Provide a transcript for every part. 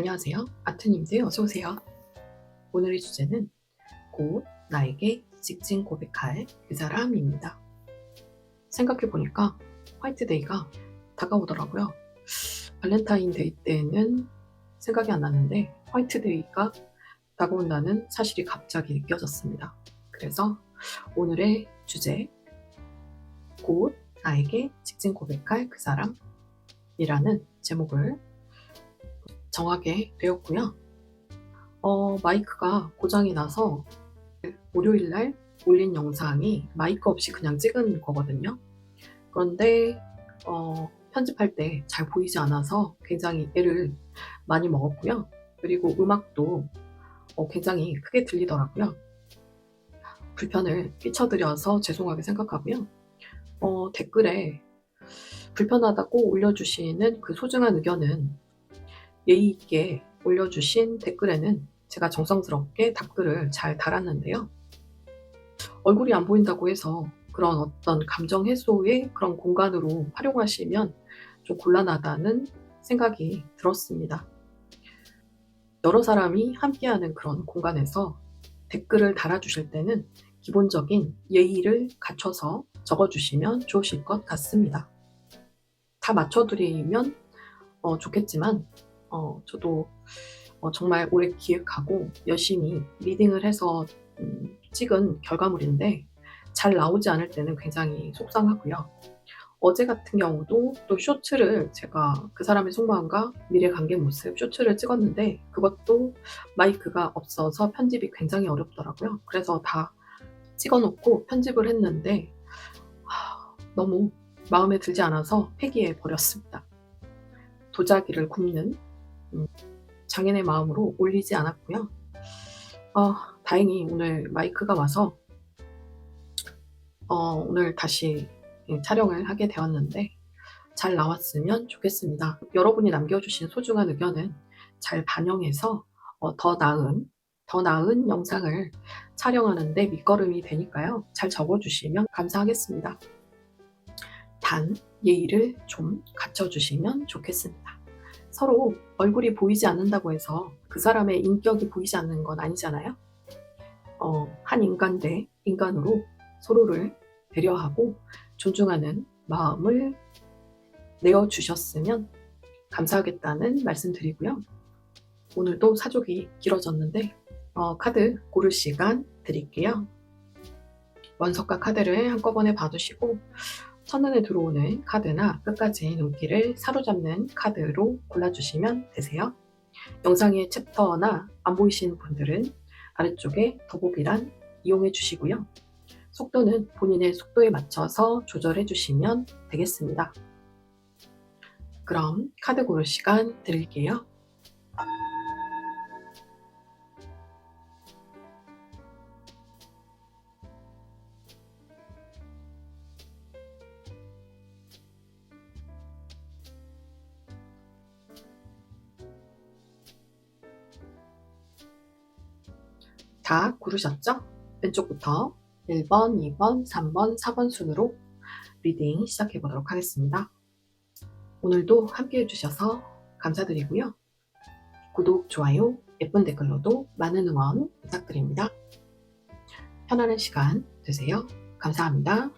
안녕하세요. 아트님들 어서오세요. 오늘의 주제는 곧 나에게 직진 고백할 그 사람입니다. 생각해보니까 화이트데이가 다가오더라고요. 발렌타인데이 때는 생각이 안 났는데 화이트데이가 다가온다는 사실이 갑자기 느껴졌습니다. 그래서 오늘의 주제, 곧 나에게 직진 고백할 그 사람이라는 제목을 정하게 되었고요. 마이크가 고장이 나서 월요일날 올린 영상이 마이크 없이 그냥 찍은 거거든요. 그런데 편집할 때 잘 보이지 않아서 굉장히 애를 많이 먹었고요. 그리고 음악도 굉장히 크게 들리더라고요. 불편을 끼쳐드려서 죄송하게 생각하고요. 댓글에 불편하다고 올려주시는 그 소중한 의견은 예의 있게 올려주신 댓글에는 제가 정성스럽게 답글을 잘 달았는데요. 얼굴이 안 보인다고 해서 그런 어떤 감정 해소의 그런 공간으로 활용하시면 좀 곤란하다는 생각이 들었습니다. 여러 사람이 함께하는 그런 공간에서 댓글을 달아주실 때는 기본적인 예의를 갖춰서 적어주시면 좋으실 것 같습니다. 다 맞춰드리면 좋겠지만 저도 정말 오래 기획하고 열심히 리딩을 해서 찍은 결과물인데 잘 나오지 않을 때는 굉장히 속상하고요. 어제 같은 경우도 또 쇼츠를 제가 그 사람의 속마음과 미래 관계 모습 쇼츠를 찍었는데 그것도 마이크가 없어서 편집이 굉장히 어렵더라고요. 그래서 다 찍어놓고 편집을 했는데 너무 마음에 들지 않아서 폐기해 버렸습니다. 도자기를 굽는 장인의 마음으로 올리지 않았고요. 다행히 오늘 마이크가 와서 오늘 다시 촬영을 하게 되었는데 잘 나왔으면 좋겠습니다. 여러분이 남겨주신 소중한 의견은 잘 반영해서 더 나은 영상을 촬영하는데 밑거름이 되니까요. 잘 적어주시면 감사하겠습니다. 단 예의를 좀 갖춰주시면 좋겠습니다. 서로 얼굴이 보이지 않는다고 해서 그 사람의 인격이 보이지 않는 건 아니잖아요. 한 인간 대 인간으로 서로를 배려하고 존중하는 마음을 내어주셨으면 감사하겠다는 말씀 드리고요. 오늘도 사족이 길어졌는데 카드 고를 시간 드릴게요. 원석과 카드를 한꺼번에 봐두시고 첫눈에 들어오는 카드나 끝까지 눈길을 사로잡는 카드로 골라주시면 되세요. 영상의 챕터나 안 보이시는 분들은 아래쪽에 더보기란 이용해 주시고요. 속도는 본인의 속도에 맞춰서 조절해 주시면 되겠습니다. 그럼 카드 고를 시간 드릴게요. 다 고르셨죠? 왼쪽부터 1번, 2번, 3번, 4번 순으로 리딩 시작해 보도록 하겠습니다. 오늘도 함께 해주셔서 감사드리고요. 구독, 좋아요, 예쁜 댓글로도 많은 응원 부탁드립니다. 편안한 시간 되세요. 감사합니다.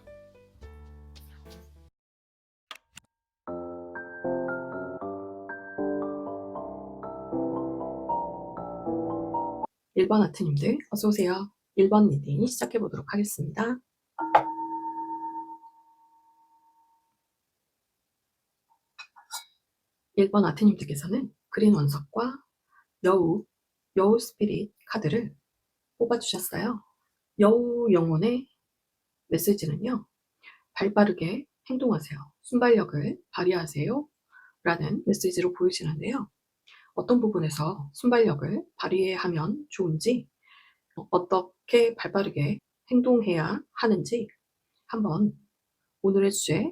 (1번) 아트님들 어서오세요. 1번 리딩 시작해 보도록 하겠습니다. (1번) 아트님들께서는 그린 원석과 여우 스피릿 카드를 뽑아주셨어요. 여우 영혼의 메시지는요. 발빠르게 행동하세요. 순발력을 발휘하세요. 라는 메시지로 보이시는데요. 어떤 부분에서 순발력을 발휘하면 좋은지, 어떻게 발빠르게 행동해야 하는지 한번 오늘의 주제,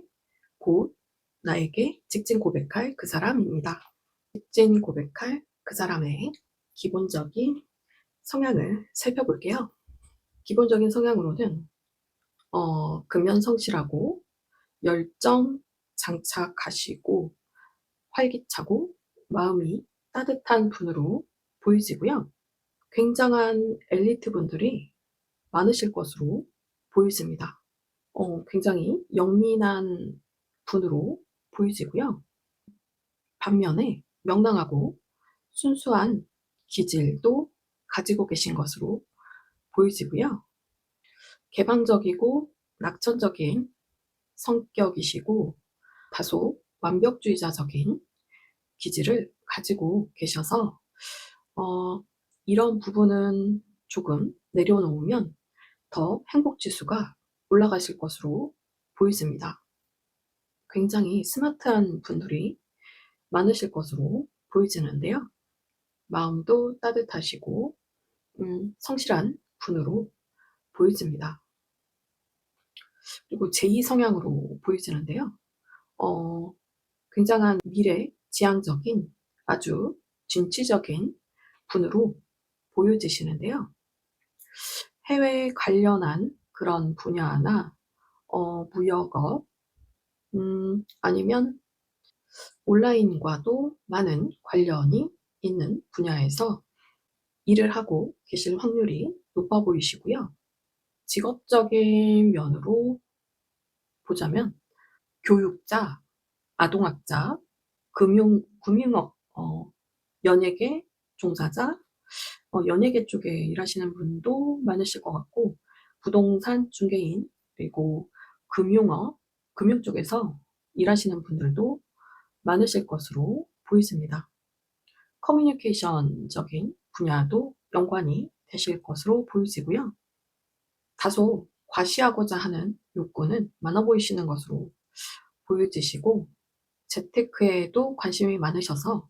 곧 나에게 직진 고백할 그 사람입니다. 직진 고백할 그 사람의 기본적인 성향을 살펴볼게요. 기본적인 성향으로는 근면성실하고 열정 장착하시고 활기차고 마음이 따뜻한 분으로 보이지고요. 굉장한 엘리트 분들이 많으실 것으로 보여집니다. 굉장히 영민한 분으로 보이지고요. 반면에 명랑하고 순수한 기질도 가지고 계신 것으로 보이지고요. 개방적이고 낙천적인 성격이시고 다소 완벽주의자적인 기질을 가지고 계셔서 이런 부분은 조금 내려놓으면 더 행복지수가 올라가실 것으로 보여집니다. 굉장히 스마트한 분들이 많으실 것으로 보이지는데요. 마음도 따뜻하시고 성실한 분으로 보여집니다. 그리고 제2 성향으로 보여지는데요. 굉장한 미래지향적인 아주 진취적인 분으로 보여지시는데요. 해외 관련한 그런 분야나 무역업 아니면 온라인과도 많은 관련이 있는 분야에서 일을 하고 계실 확률이 높아 보이시고요. 직업적인 면으로 보자면 교육자, 아동학자, 금융업, 연예계 종사자, 연예계 쪽에 일하시는 분도 많으실 것 같고, 부동산 중개인, 그리고 금융업, 금융 쪽에서 일하시는 분들도 많으실 것으로 보이십니다. 커뮤니케이션적인 분야도 연관이 되실 것으로 보이지고요. 다소 과시하고자 하는 욕구는 많아 보이시는 것으로 보여지시고, 재테크에도 관심이 많으셔서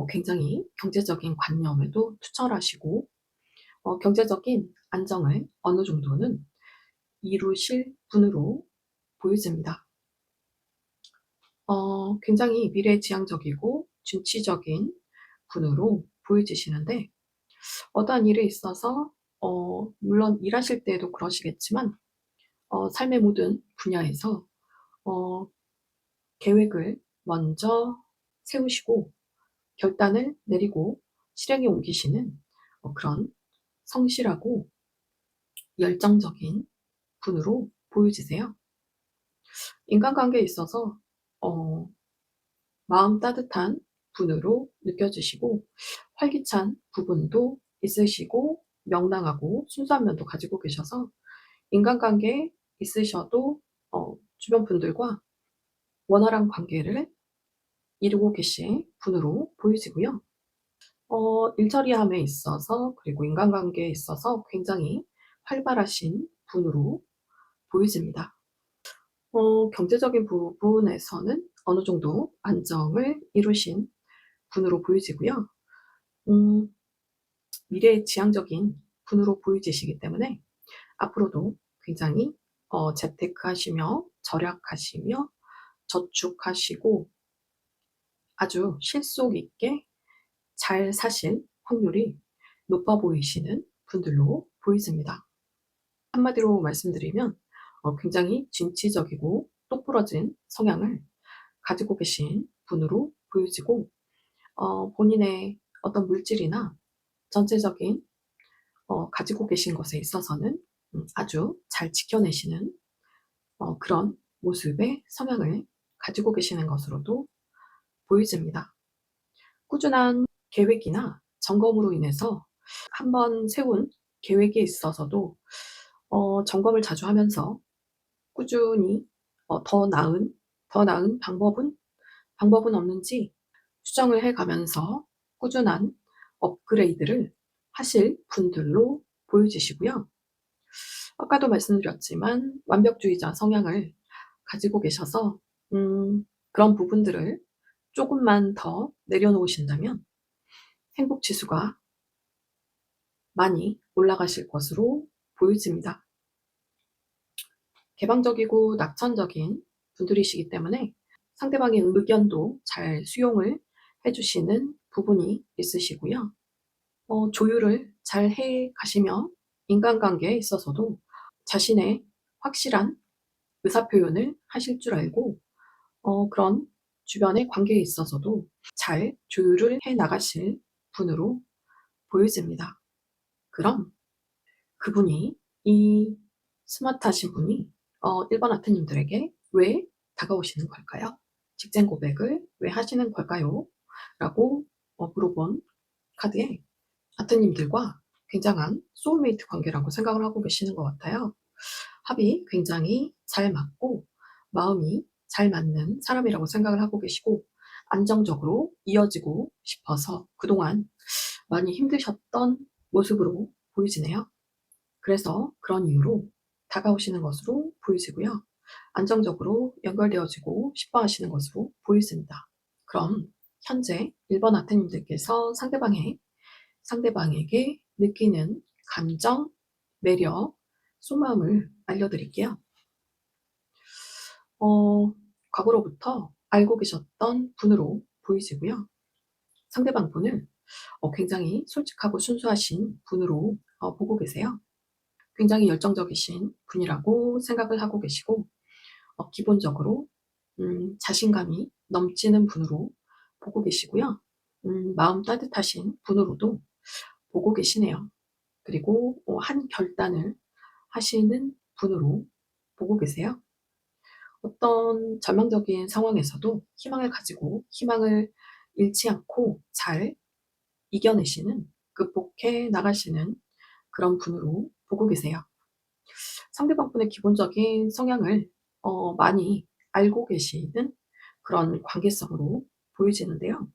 굉장히 경제적인 관념에도 투철하시고 경제적인 안정을 어느 정도는 이루실 분으로 보여집니다. 굉장히 미래지향적이고 진취적인 분으로 보여지시는데 어떠한 일에 있어서 물론 일하실 때에도 그러시겠지만 삶의 모든 분야에서 계획을 먼저 세우시고 결단을 내리고 실행에 옮기시는 그런 성실하고 열정적인 분으로 보여지세요. 인간관계에 있어서 마음 따뜻한 분으로 느껴지시고 활기찬 부분도 있으시고 명랑하고 순수한 면도 가지고 계셔서 인간관계에 있으셔도 주변 분들과 원활한 관계를 이루고 계신 분으로 보이지고요. 일처리함에 있어서 그리고 인간관계에 있어서 굉장히 활발하신 분으로 보여집니다. 경제적인 부분에서는 어느 정도 안정을 이루신 분으로 보여지고요. 음, 미래지향적인 분으로 보여지시기 때문에 앞으로도 굉장히 재테크하시며 절약하시며 저축하시고 아주 실속 있게 잘 사실 확률이 높아 보이시는 분들로 보여집니다. 한마디로 말씀드리면 굉장히 진취적이고 똑부러진 성향을 가지고 계신 분으로 보여지고 본인의 어떤 물질이나 전체적인 가지고 계신 것에 있어서는 아주 잘 지켜내시는 그런 모습의 성향을 가지고 계시는 것으로도 보여집니다. 꾸준한 계획이나 점검으로 인해서 한번 세운 계획에 있어서도 점검을 자주 하면서 꾸준히 더 나은 방법은 없는지 수정을 해 가면서 꾸준한 업그레이드를 하실 분들로 보여지시고요. 아까도 말씀드렸지만 완벽주의자 성향을 가지고 계셔서 그런 부분들을 조금만 더 내려놓으신다면 행복 지수가 많이 올라가실 것으로 보여집니다. 개방적이고 낙천적인 분들이시기 때문에 상대방의 의견도 잘 수용을 해주시는 부분이 있으시고요. 조율을 잘 해 가시며 인간관계에 있어서도 자신의 확실한 의사표현을 하실 줄 알고 그런 주변의 관계에 있어서도 잘 조율을 해 나가실 분으로 보여집니다. 그럼 그분이, 이 스마트하신 분이 1번 하트님들에게 왜 다가오시는 걸까요? 직장 고백을 왜 하시는 걸까요? 라고 물어본 카드에 하트님들과 굉장한 소울메이트 관계라고 생각을 하고 계시는 것 같아요. 합이 굉장히 잘 맞고 마음이 잘 맞는 사람이라고 생각을 하고 계시고, 안정적으로 이어지고 싶어서 그동안 많이 힘드셨던 모습으로 보이지네요. 그래서 그런 이유로 다가오시는 것으로 보이지고요. 안정적으로 연결되어지고 싶어 하시는 것으로 보이십니다. 그럼 현재 1번 아트님들께서 상대방에게 느끼는 감정, 매력, 속마음을 알려드릴게요. 과거로부터 알고 계셨던 분으로 보이시고요. 상대방 분을 굉장히 솔직하고 순수하신 분으로 보고 계세요. 굉장히 열정적이신 분이라고 생각을 하고 계시고, 기본적으로 자신감이 넘치는 분으로 보고 계시고요. 마음 따뜻하신 분으로도 보고 계시네요. 그리고 한 결단을 하시는 분으로 보고 계세요. 어떤 절망적인 상황에서도 희망을 가지고 희망을 잃지 않고 잘 이겨내시는, 극복해 나가시는 그런 분으로 보고 계세요. 상대방 분의 기본적인 성향을 많이 알고 계시는 그런 관계성으로 보여지는데요.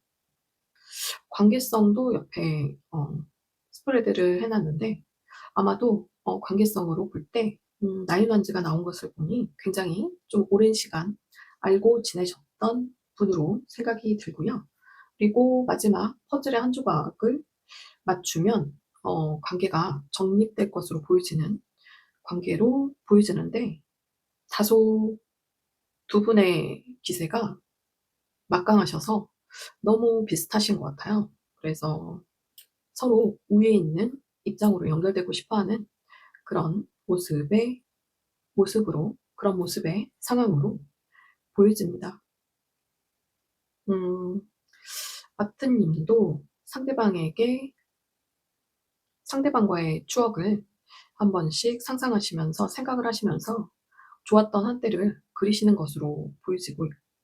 관계성도 옆에 스프레드를 해놨는데, 아마도 관계성으로 볼 때 나인원즈가 나온 것을 보니 굉장히 좀 오랜 시간 알고 지내셨던 분으로 생각이 들고요. 그리고 마지막 퍼즐의 한 조각을 맞추면 관계가 정립될 것으로 보여지는 관계로 보여지는데, 다소 두 분의 기세가 막강하셔서 너무 비슷하신 것 같아요. 그래서 서로 우위에 있는 입장으로 연결되고 싶어하는 그런 그런 모습의 상황으로 보여집니다. 음, 아트님도 상대방과의 추억을 한 번씩 상상하시면서, 생각을 하시면서 좋았던 한때를 그리시는 것으로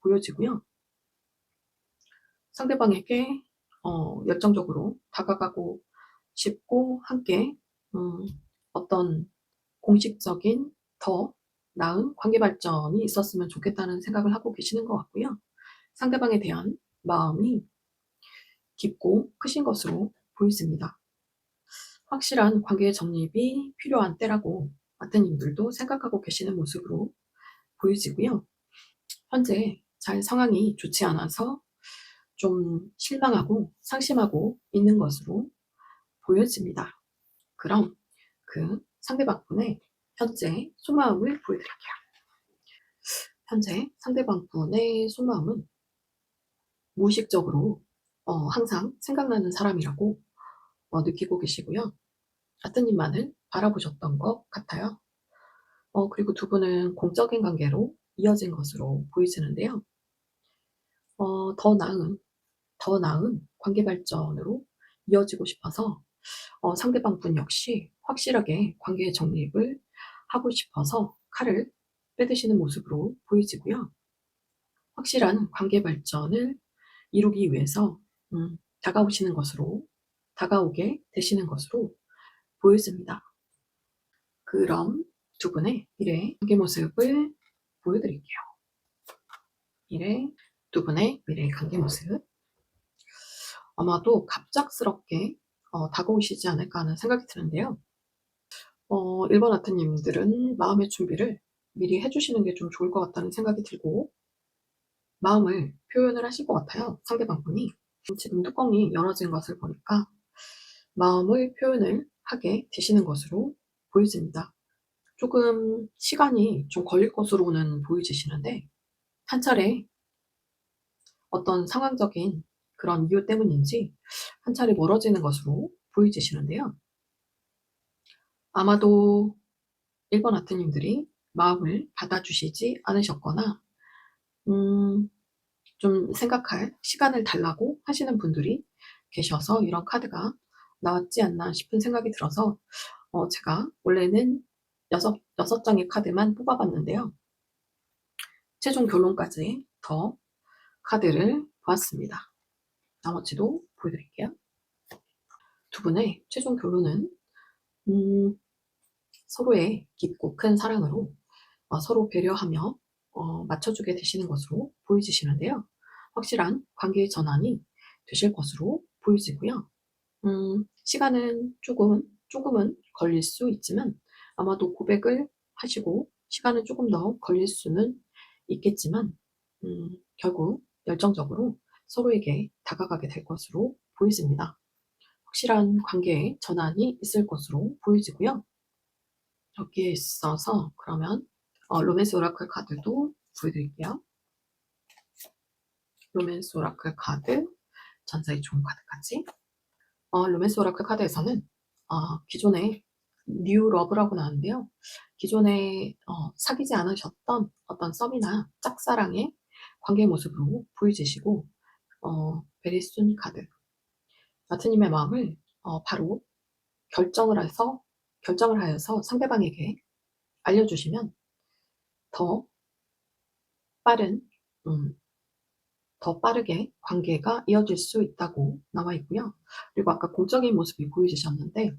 보여지고요. 상대방에게 열정적으로 다가가고 싶고, 함께 어떤 공식적인 더 나은 관계 발전이 있었으면 좋겠다는 생각을 하고 계시는 것 같고요. 상대방에 대한 마음이 깊고 크신 것으로 보이십니다. 확실한 관계의 정립이 필요한 때라고 아트님들도 생각하고 계시는 모습으로 보이지고요. 현재 잘 상황이 좋지 않아서 좀 실망하고 상심하고 있는 것으로 보여집니다. 그럼 그 상대방 분의 현재 속마음을 보여드릴게요. 현재 상대방 분의 속마음은 무의식적으로 항상 생각나는 사람이라고 느끼고 계시고요. 아뜨님만을 바라보셨던 것 같아요. 그리고 두 분은 공적인 관계로 이어진 것으로 보이시는데요. 어, 더 나은, 더 나은 관계 발전으로 이어지고 싶어서 상대방 분 역시 확실하게 관계의 정립을 하고 싶어서 칼을 빼드시는 모습으로 보이지고요. 확실한 관계 발전을 이루기 위해서 다가오게 되시는 것으로 보여집니다. 그럼 두 분의 미래 관계 모습을 보여드릴게요. 두 분의 미래 관계 모습. 아마도 갑작스럽게 다가오시지 않을까 하는 생각이 드는데요. 1번 아트님들은 마음의 준비를 미리 해주시는 게 좀 좋을 것 같다는 생각이 들고, 마음을 표현을 하실 것 같아요. 상대방 분이 지금 뚜껑이 열어진 것을 보니까 마음을 표현을 하게 되시는 것으로 보여집니다. 조금 시간이 좀 걸릴 것으로는 보여지시는데, 한 차례 어떤 상황적인 그런 이유 때문인지 한 차례 멀어지는 것으로 보여지시는데요. 아마도 1번 아트님들이 마음을 받아주시지 않으셨거나 좀 생각할 시간을 달라고 하시는 분들이 계셔서 이런 카드가 나왔지 않나 싶은 생각이 들어서 제가 원래는 여섯 장의 카드만 뽑아봤는데요. 최종 결론까지 더 카드를 보았습니다. 나머지도 보여드릴게요. 두 분의 최종 결론은 서로의 깊고 큰 사랑으로 서로 배려하며 맞춰주게 되시는 것으로 보여지시는데요. 확실한 관계의 전환이 되실 것으로 보여지고요. 시간은 조금은 걸릴 수 있지만 아마도 고백을 하시고 시간은 조금 더 걸릴 수는 있겠지만 결국 열정적으로 서로에게 다가가게 될 것으로 보여집니다. 확실한 관계의 전환이 있을 것으로 보여지고요. 여기에 있어서 그러면 로맨스 오라클 카드도 보여드릴게요. 로맨스 오라클 카드, 전사의 좋은 카드까지. 로맨스 오라클 카드에서는 기존에 뉴 러브라고 나왔는데요. 기존에 사귀지 않으셨던 어떤 썸이나 짝사랑의 관계 모습으로 보여지시고 베리순 카드. 마트님의 마음을 바로 결정을 하여서 상대방에게 알려주시면 더 빠른, 더 빠르게 관계가 이어질 수 있다고 나와 있고요. 그리고 아까 공적인 모습이 보여주셨는데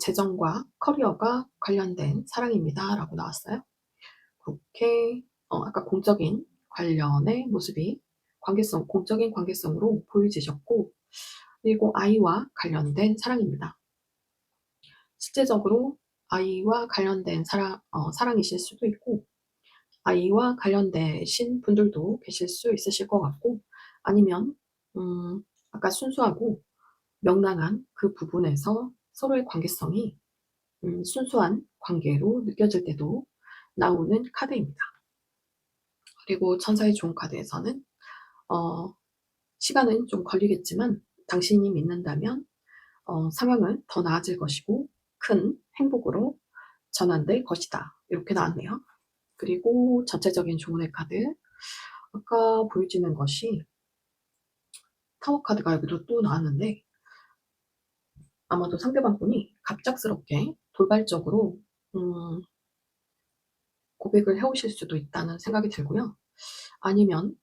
재정과 커리어가 관련된 사랑입니다 라고 나왔어요. 그렇게 아까 공적인 관련의 모습이 공적인 관계성으로 보여지셨고, 그리고 아이와 관련된 사랑입니다. 실제적으로 아이와 관련된 사랑이실 수도 있고, 아이와 관련되신 분들도 계실 수 있으실 것 같고, 아니면 아까 순수하고 명랑한 그 부분에서 서로의 관계성이 순수한 관계로 느껴질 때도 나오는 카드입니다. 그리고 천사의 좋은 카드에서는 시간은 좀 걸리겠지만 당신이 믿는다면 상황은 더 나아질 것이고 큰 행복으로 전환될 것이다. 이렇게 나왔네요. 그리고 전체적인 조언의 카드, 아까 보여지는 것이 타워 카드가 여기도 또 나왔는데 아마도 상대방 분이 갑작스럽게 돌발적으로 고백을 해오실 수도 있다는 생각이 들고요. 아니면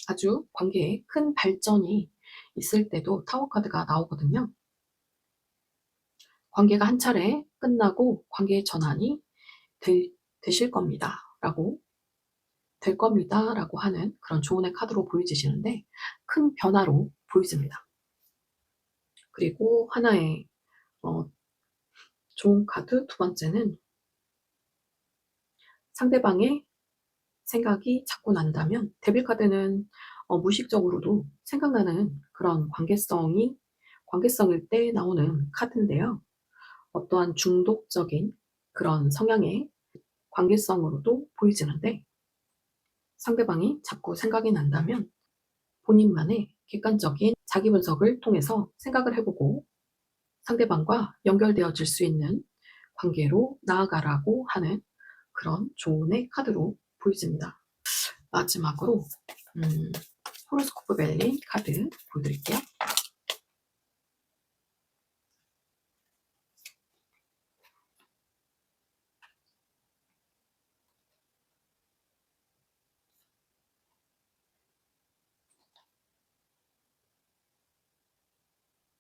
아주 관계에 큰 발전이 있을 때도 타워 카드가 나오거든요. 관계가 한 차례 끝나고 관계의 전환이 되실 겁니다. 될 겁니다. 라고 하는 그런 조언의 카드로 보여지시는데 큰 변화로 보여집니다. 그리고 하나의 좋은 카드 두 번째는 상대방의 생각이 자꾸 난다면 데빌 카드는 무의식적으로도 생각나는 그런 관계성일 때 나오는 카드인데요. 어떠한 중독적인 그런 성향의 관계성으로도 보이지는데 상대방이 자꾸 생각이 난다면 본인만의 객관적인 자기 분석을 통해서 생각을 해보고 상대방과 연결되어질 수 있는 관계로 나아가라고 하는 그런 조언의 카드로 보여집니다. 마지막으로 호로스코프 벨린 카드 보여드릴게요.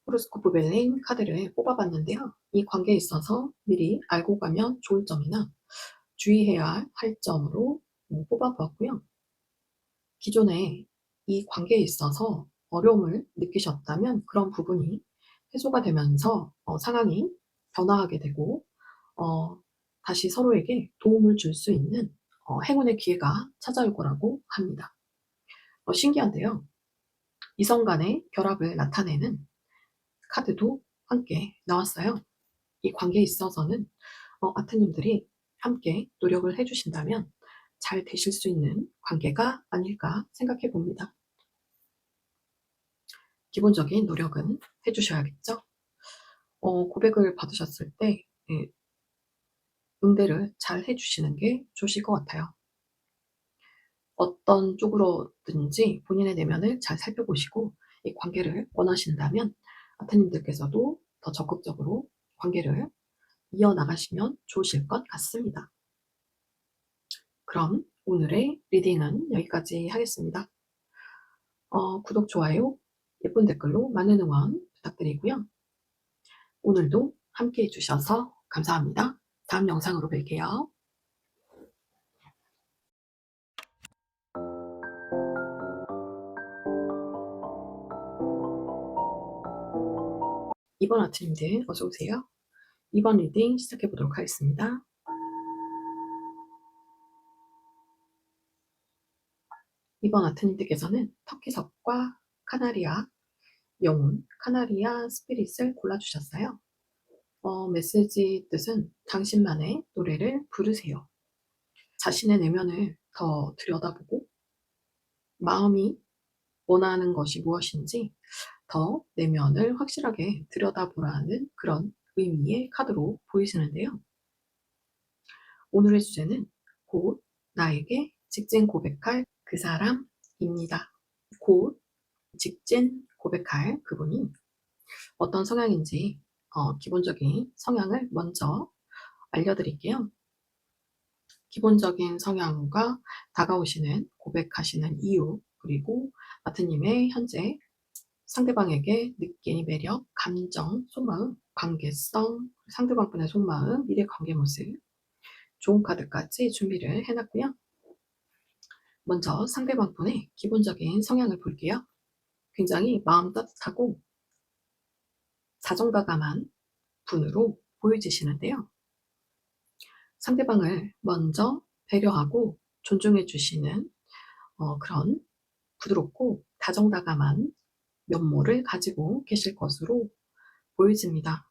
호로스코프 벨린 카드를 뽑아봤는데요. 이 관계에 있어서 미리 알고 가면 좋을 점이나 주의해야 할 점으로 뽑아보았고요. 기존에 이 관계에 있어서 어려움을 느끼셨다면 그런 부분이 해소가 되면서 상황이 변화하게 되고 다시 서로에게 도움을 줄 수 있는 행운의 기회가 찾아올 거라고 합니다. 신기한데요. 이성 간의 결합을 나타내는 카드도 함께 나왔어요. 이 관계에 있어서는 아트님들이 함께 노력을 해주신다면 잘 되실 수 있는 관계가 아닐까 생각해 봅니다. 기본적인 노력은 해주셔야겠죠. 고백을 받으셨을 때 예, 응대를 잘 해주시는 게 좋으실 것 같아요. 어떤 쪽으로든지 본인의 내면을 잘 살펴보시고 이 관계를 원하신다면 아트님들께서도 더 적극적으로 관계를 이어나가시면 좋으실 것 같습니다. 그럼 오늘의 리딩은 여기까지 하겠습니다. 구독, 좋아요, 예쁜 댓글로 많은 응원 부탁드리고요. 오늘도 함께 해주셔서 감사합니다. 다음 영상으로 뵐게요. 이번 아트님들 어서오세요. 이번 리딩 시작해보도록 하겠습니다. 이번 아트님들께서는 터키석과 카나리아, 영혼, 카나리아 스피릿을 골라주셨어요. 메시지 뜻은 당신만의 노래를 부르세요. 자신의 내면을 더 들여다보고 마음이 원하는 것이 무엇인지 더 내면을 확실하게 들여다보라는 그런 의미의 카드로 보이시는데요. 오늘의 주제는 곧 나에게 직진 고백할 그 사람입니다. 곧 직진 고백할 그분이 어떤 성향인지 기본적인 성향을 먼저 알려드릴게요. 기본적인 성향과 다가오시는 고백하시는 이유, 그리고 아트님의 현재 상대방에게 느끼는 매력, 감정, 속마음, 관계성, 상대방분의 속마음, 미래 관계 모습, 좋은 카드까지 준비를 해놨고요. 먼저 상대방분의 기본적인 성향을 볼게요. 굉장히 마음 따뜻하고 다정다감한 분으로 보여지시는데요. 상대방을 먼저 배려하고 존중해 주시는 그런 부드럽고 다정다감한 면모를 가지고 계실 것으로 보여집니다.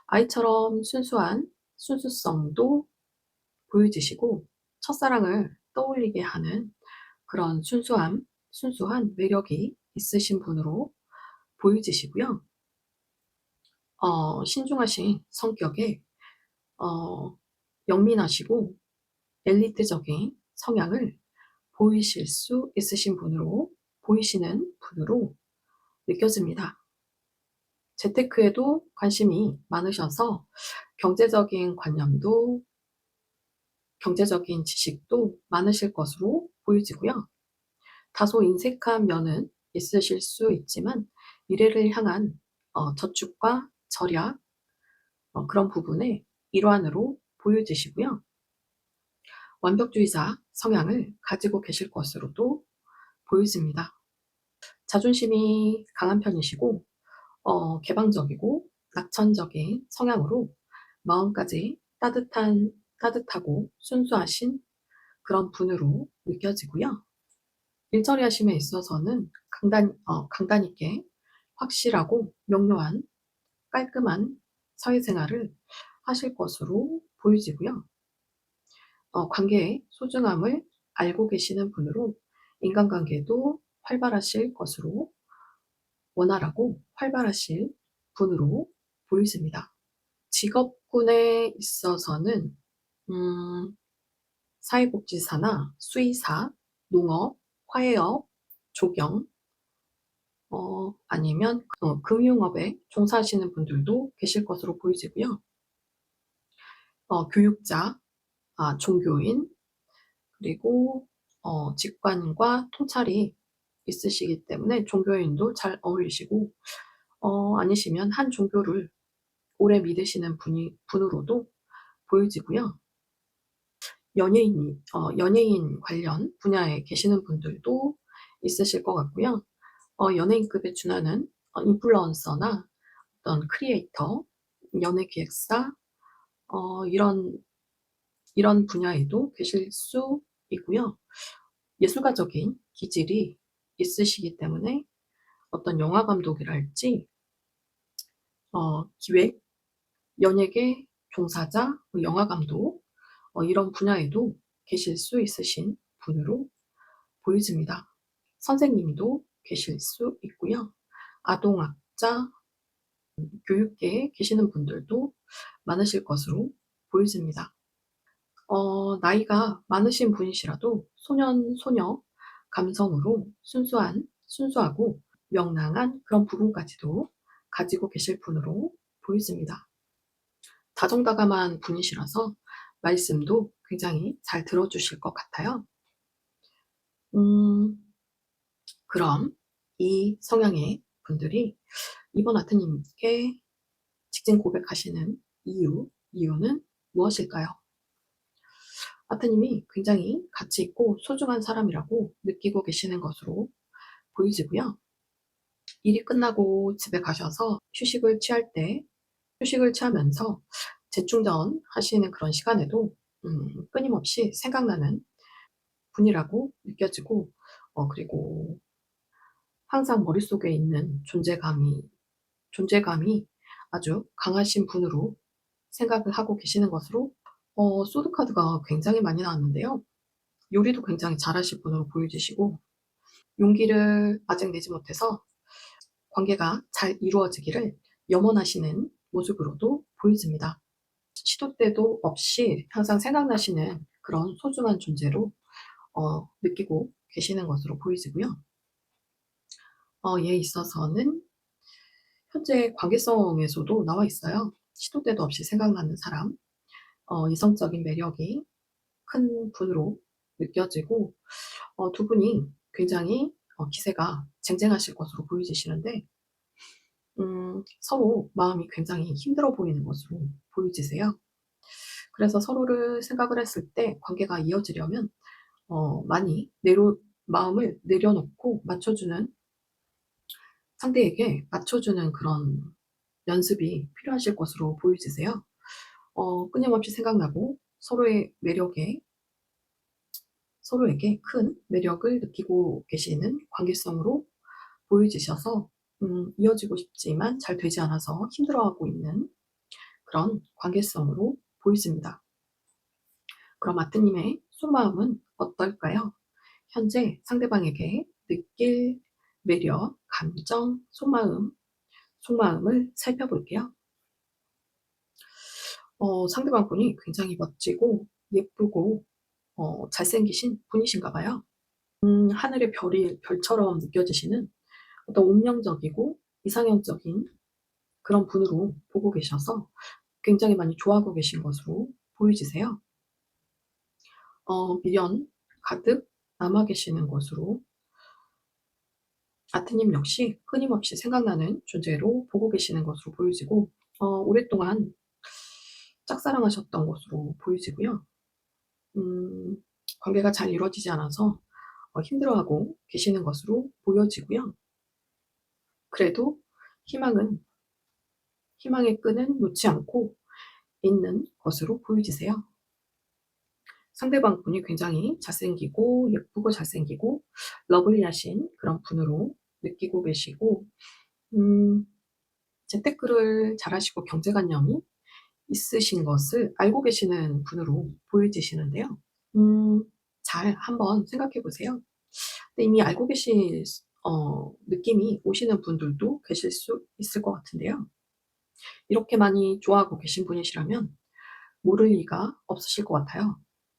아이처럼 순수한 순수성도 보여지시고 첫사랑을 떠올리게 하는 그런 순수한 매력이 있으신 분으로 보여지시고요. 신중하신 성격에 영민하시고 엘리트적인 성향을 보이실 수 있으신 분으로 보이시는 분으로 느껴집니다. 재테크에도 관심이 많으셔서 경제적인 관념도 경제적인 지식도 많으실 것으로 보여지고요. 다소 인색한 면은 있으실 수 있지만 미래를 향한 저축과 절약 그런 부분의 일환으로 보여지시고요. 완벽주의자 성향을 가지고 계실 것으로도 보여집니다. 자존심이 강한 편이시고 개방적이고 낙천적인 성향으로 마음까지 따뜻하고 순수하신 그런 분으로 느껴지고요. 일처리 하심에 있어서는 강단 있게 확실하고 명료한 깔끔한 사회생활을 하실 것으로 보여지고요. 관계의 소중함을 알고 계시는 분으로 인간관계도 활발하실 것으로 원활하고 활발하실 분으로 보여집니다. 직업군에 있어서는 사회복지사나 수의사, 농업, 화해업, 조경, 아니면 금융업에 종사하시는 분들도 계실 것으로 보여지고요. 교육자, 종교인, 그리고 직관과 통찰이 있으시기 때문에 종교인도 잘 어울리시고 아니시면 한 종교를 오래 믿으시는 분으로도 보여지고요. 연예인 관련 분야에 계시는 분들도 있으실 것 같고요. 연예인급에 준하는 인플루언서나 어떤 크리에이터, 연예기획사 이런 분야에도 계실 수 있고요. 예술가적인 기질이 있으시기 때문에 어떤 영화 감독이랄지 기획, 연예계 종사자, 영화 감독 이런 분야에도 계실 수 있으신 분으로 보여집니다. 선생님도 계실 수 있고요. 아동학자, 교육계에 계시는 분들도 많으실 것으로 보여집니다. 나이가 많으신 분이시라도 소년, 소녀 감성으로 순수하고 명랑한 그런 부분까지도 가지고 계실 분으로 보여집니다. 다정다감한 분이시라서 말씀도 굉장히 잘 들어주실 것 같아요. 음, 그럼 이 성향의 분들이 이번 아트님께 직진 고백하시는 이유는 무엇일까요? 아트님이 굉장히 가치 있고 소중한 사람이라고 느끼고 계시는 것으로 보이지고요. 일이 끝나고 집에 가셔서 휴식을 취하면서 재충전하시는 그런 시간에도 끊임없이 생각나는 분이라고 느껴지고, 그리고 항상 머릿속에 있는 존재감이 아주 강하신 분으로 생각을 하고 계시는 것으로, 소드카드가 굉장히 많이 나왔는데요. 요리도 굉장히 잘하실 분으로 보여지시고, 용기를 아직 내지 못해서 관계가 잘 이루어지기를 염원하시는 모습으로도 보여집니다. 시도 때도 없이 항상 생각나시는 그런 소중한 존재로 느끼고 계시는 것으로 보이지고요. 얘에 있어서는 현재 관계성에서도 나와 있어요. 시도 때도 없이 생각나는 사람, 이성적인 매력이 큰 분으로 느껴지고, 두 분이 굉장히 기세가 쟁쟁하실 것으로 보여지시는데, 서로 마음이 굉장히 힘들어 보이는 것으로 보여지세요. 그래서 서로를 생각을 했을 때 관계가 이어지려면 많이 마음을 내려놓고 상대에게 맞춰주는 그런 연습이 필요하실 것으로 보여지세요. 끊임없이 생각나고 서로에게 큰 매력을 느끼고 계시는 관계성으로 보여지셔서 이어지고 싶지만 잘 되지 않아서 힘들어하고 있는 그런 관계성으로 보여집니다. 그럼 아뜨님의 속마음은 어떨까요? 현재 상대방에게 느낄 매력, 감정, 속마음을 살펴볼게요. 상대방 분이 굉장히 멋지고 예쁘고 잘생기신 분이신가 봐요. 하늘의 별처럼 느껴지시는 어떤 운명적이고 이상형적인 그런 분으로 보고 계셔서 굉장히 많이 좋아하고 계신 것으로 보여지세요. 미련 가득 남아 계시는 것으로 아트님 역시 끊임없이 생각나는 존재로 보고 계시는 것으로 보여지고, 오랫동안 짝사랑하셨던 것으로 보여지고요. 음, 관계가 잘 이루어지지 않아서 힘들어하고 계시는 것으로 보여지고요. 그래도 희망의 끈은 놓지 않고 있는 것으로 보여지세요. 상대방 분이 굉장히 잘생기고 예쁘고 잘생기고 러블리하신 그런 분으로 느끼고 계시고, 재테크를 잘하시고 경제관념이 있으신 것을 알고 계시는 분으로 보여지시는데요. 음, 잘 한번 생각해 보세요. 근데 이미 알고 계신 느낌이 오시는 분들도 계실 수 있을 것 같은데요. 이렇게 많이 좋아하고 계신 분이시라면 모를 리가 없으실 것 같아요.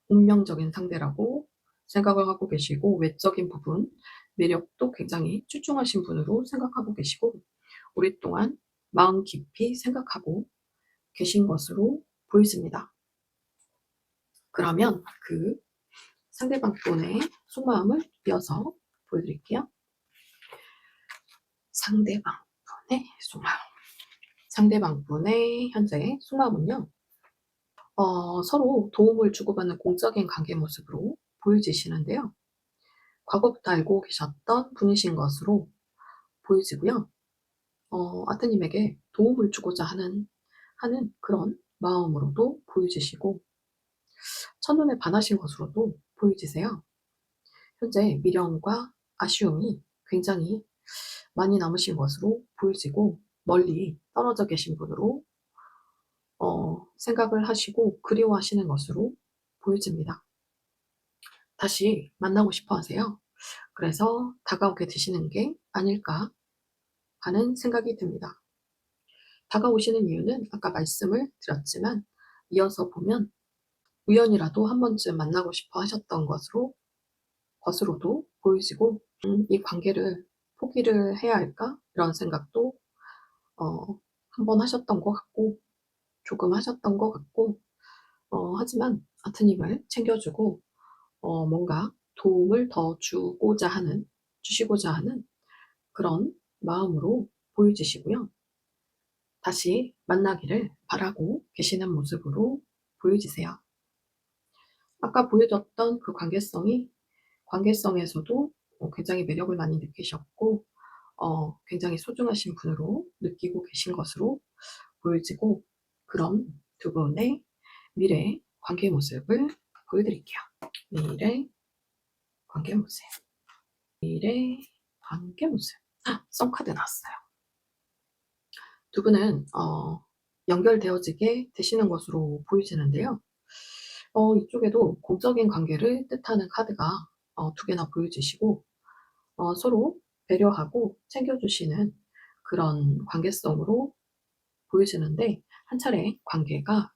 운명적인 상대라고 생각을 하고 계시고, 외적인 부분, 매력도 굉장히 출중하신 분으로 생각하고 계시고, 오랫동안 마음 깊이 생각하고 계신 것으로 보여집니다. 그러면 그 상대방 분의 속마음을 이어서 보여드릴게요. 상대방 분의 속마음. 상대방 분의 현재 속마음은요, 서로 도움을 주고받는 공적인 관계 모습으로 보여지시는데요. 과거부터 알고 계셨던 분이신 것으로 보여지고요. 아트님에게 도움을 주고자 하는 그런 마음으로도 보여지시고, 첫눈에 반하신 것으로도 보여지세요. 현재 미련과 아쉬움이 굉장히 많이 남으신 것으로 보여지고, 멀리 떨어져 계신 분으로 생각을 하시고 그리워하시는 것으로 보여집니다. 다시 만나고 싶어 하세요. 그래서 다가오게 되시는 게 아닐까 하는 생각이 듭니다. 다가오시는 이유는 아까 말씀을 드렸지만 이어서 보면 우연이라도 한 번쯤 만나고 싶어 하셨던 것으로도 보이시고, 이 관계를 포기를 해야 할까? 이런 생각도 어, 한번 하셨던 것 같고, 조금 하셨던 것 같고, 하지만 아트님을 챙겨주고, 뭔가 도움을 더 주시고자 하는 그런 마음으로 보여지시고요. 다시 만나기를 바라고 계시는 모습으로 보여지세요. 아까 보여줬던 그 관계성에서도 굉장히 매력을 많이 느끼셨고, 굉장히 소중하신 분으로 느끼고 계신 것으로 보여지고, 그런 두 분의 미래 관계 모습을 보여드릴게요. 미래 관계 모습. 미래 관계 모습. 썸카드 나왔어요. 두 분은 연결되어지게 되시는 것으로 보이시는데요. 이쪽에도 공적인 관계를 뜻하는 카드가 두 개나 보여지시고, 서로 배려하고 챙겨주시는 그런 관계성으로 보여지는데, 한 차례 관계가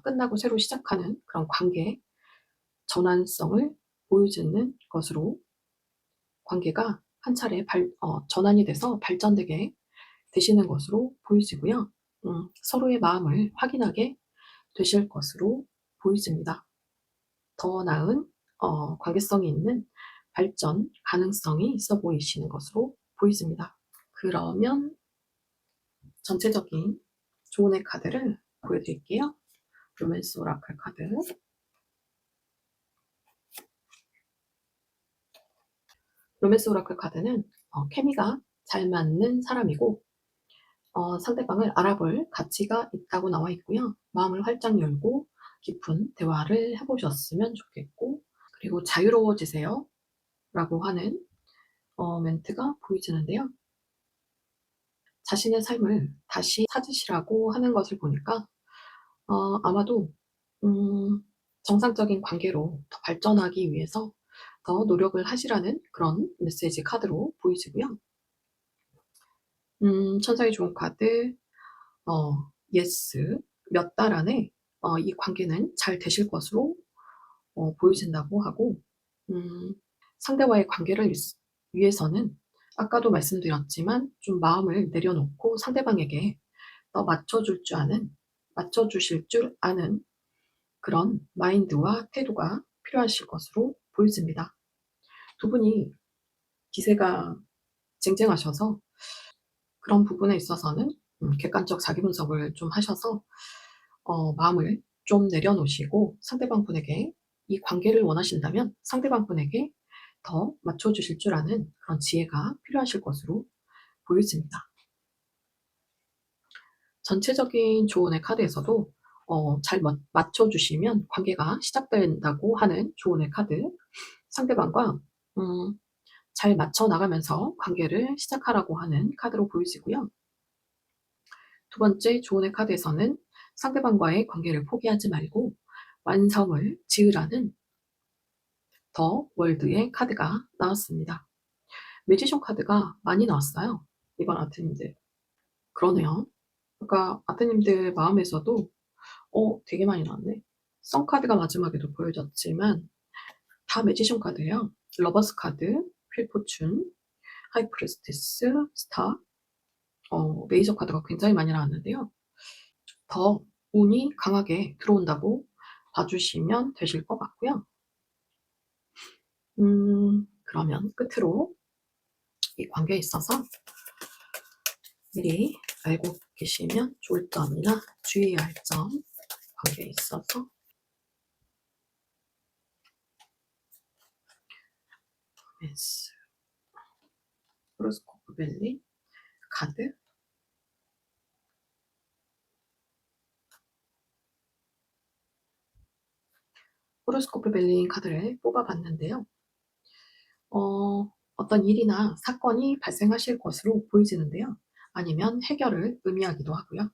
끝나고 새로 시작하는 그런 관계 전환성을 보여주는 것으로, 관계가 한 차례 전환이 돼서 발전되게 되시는 것으로 보이지고요. 서로의 마음을 확인하게 되실 것으로 보이집니다. 더 나은 관계성이 있는 발전 가능성이 있어 보이시는 것으로 보이집니다. 그러면 전체적인 조언의 카드를 보여드릴게요. 로맨스 오라클 카드. 로맨스 오라클 카드는 케미가 잘 맞는 사람이고, 상대방을 알아볼 가치가 있다고 나와 있고요. 마음을 활짝 열고 깊은 대화를 해보셨으면 좋겠고, 그리고 자유로워지세요 라고 하는 멘트가 보이지는데요. 자신의 삶을 다시 찾으시라고 하는 것을 보니까 아마도 정상적인 관계로 더 발전하기 위해서 더 노력을 하시라는 그런 메시지 카드로 보이시고요. 천사의 좋은 카드, 예스, 몇 달 안에 이 관계는 잘 되실 것으로 보여진다고 하고, 상대와의 관계를 위해서는 아까도 말씀드렸지만 좀 마음을 내려놓고 상대방에게 더 맞춰주실 줄 아는 그런 마인드와 태도가 필요하실 것으로 보여집니다. 두 분이 기세가 쟁쟁하셔서 그런 부분에 있어서는 객관적 자기 분석을 좀 하셔서 마음을 좀 내려놓으시고, 상대방 분에게 이 관계를 원하신다면 상대방 분에게 더 맞춰주실 줄 아는 그런 지혜가 필요하실 것으로 보여집니다. 전체적인 조언의 카드에서도 잘 맞춰주시면 관계가 시작된다고 하는 조언의 카드, 상대방과 잘 맞춰 나가면서 관계를 시작하라고 하는 카드로 보이시고요. 두 번째 조언의 카드에서는 상대방과의 관계를 포기하지 말고 완성을 지으라는 더 월드의 카드가 나왔습니다. 매지션 카드가 많이 나왔어요. 이번 아트님들. 그러네요. 그러니까 아트님들 마음에서도 되게 많이 나왔네. 선 카드가 마지막에도 보여졌지만 다 매지션 카드예요. 러버스 카드, 휠포춘, 하이프리스티스, 스타, 메이저 카드가 굉장히 많이 나왔는데요. 더 운이 강하게 들어온다고 봐주시면 되실 것 같고요. 그러면 끝으로 이 관계에 있어서 미리 알고 계시면 좋을 점이나 주의해야 할 점, 관계에 있어서 로맨스, 호로스코프 벨리 카드, 호로스코프 벨리 카드를 뽑아봤는데요. 어떤 일이나 사건이 발생하실 것으로 보이지는데요. 아니면 해결을 의미하기도 하고요.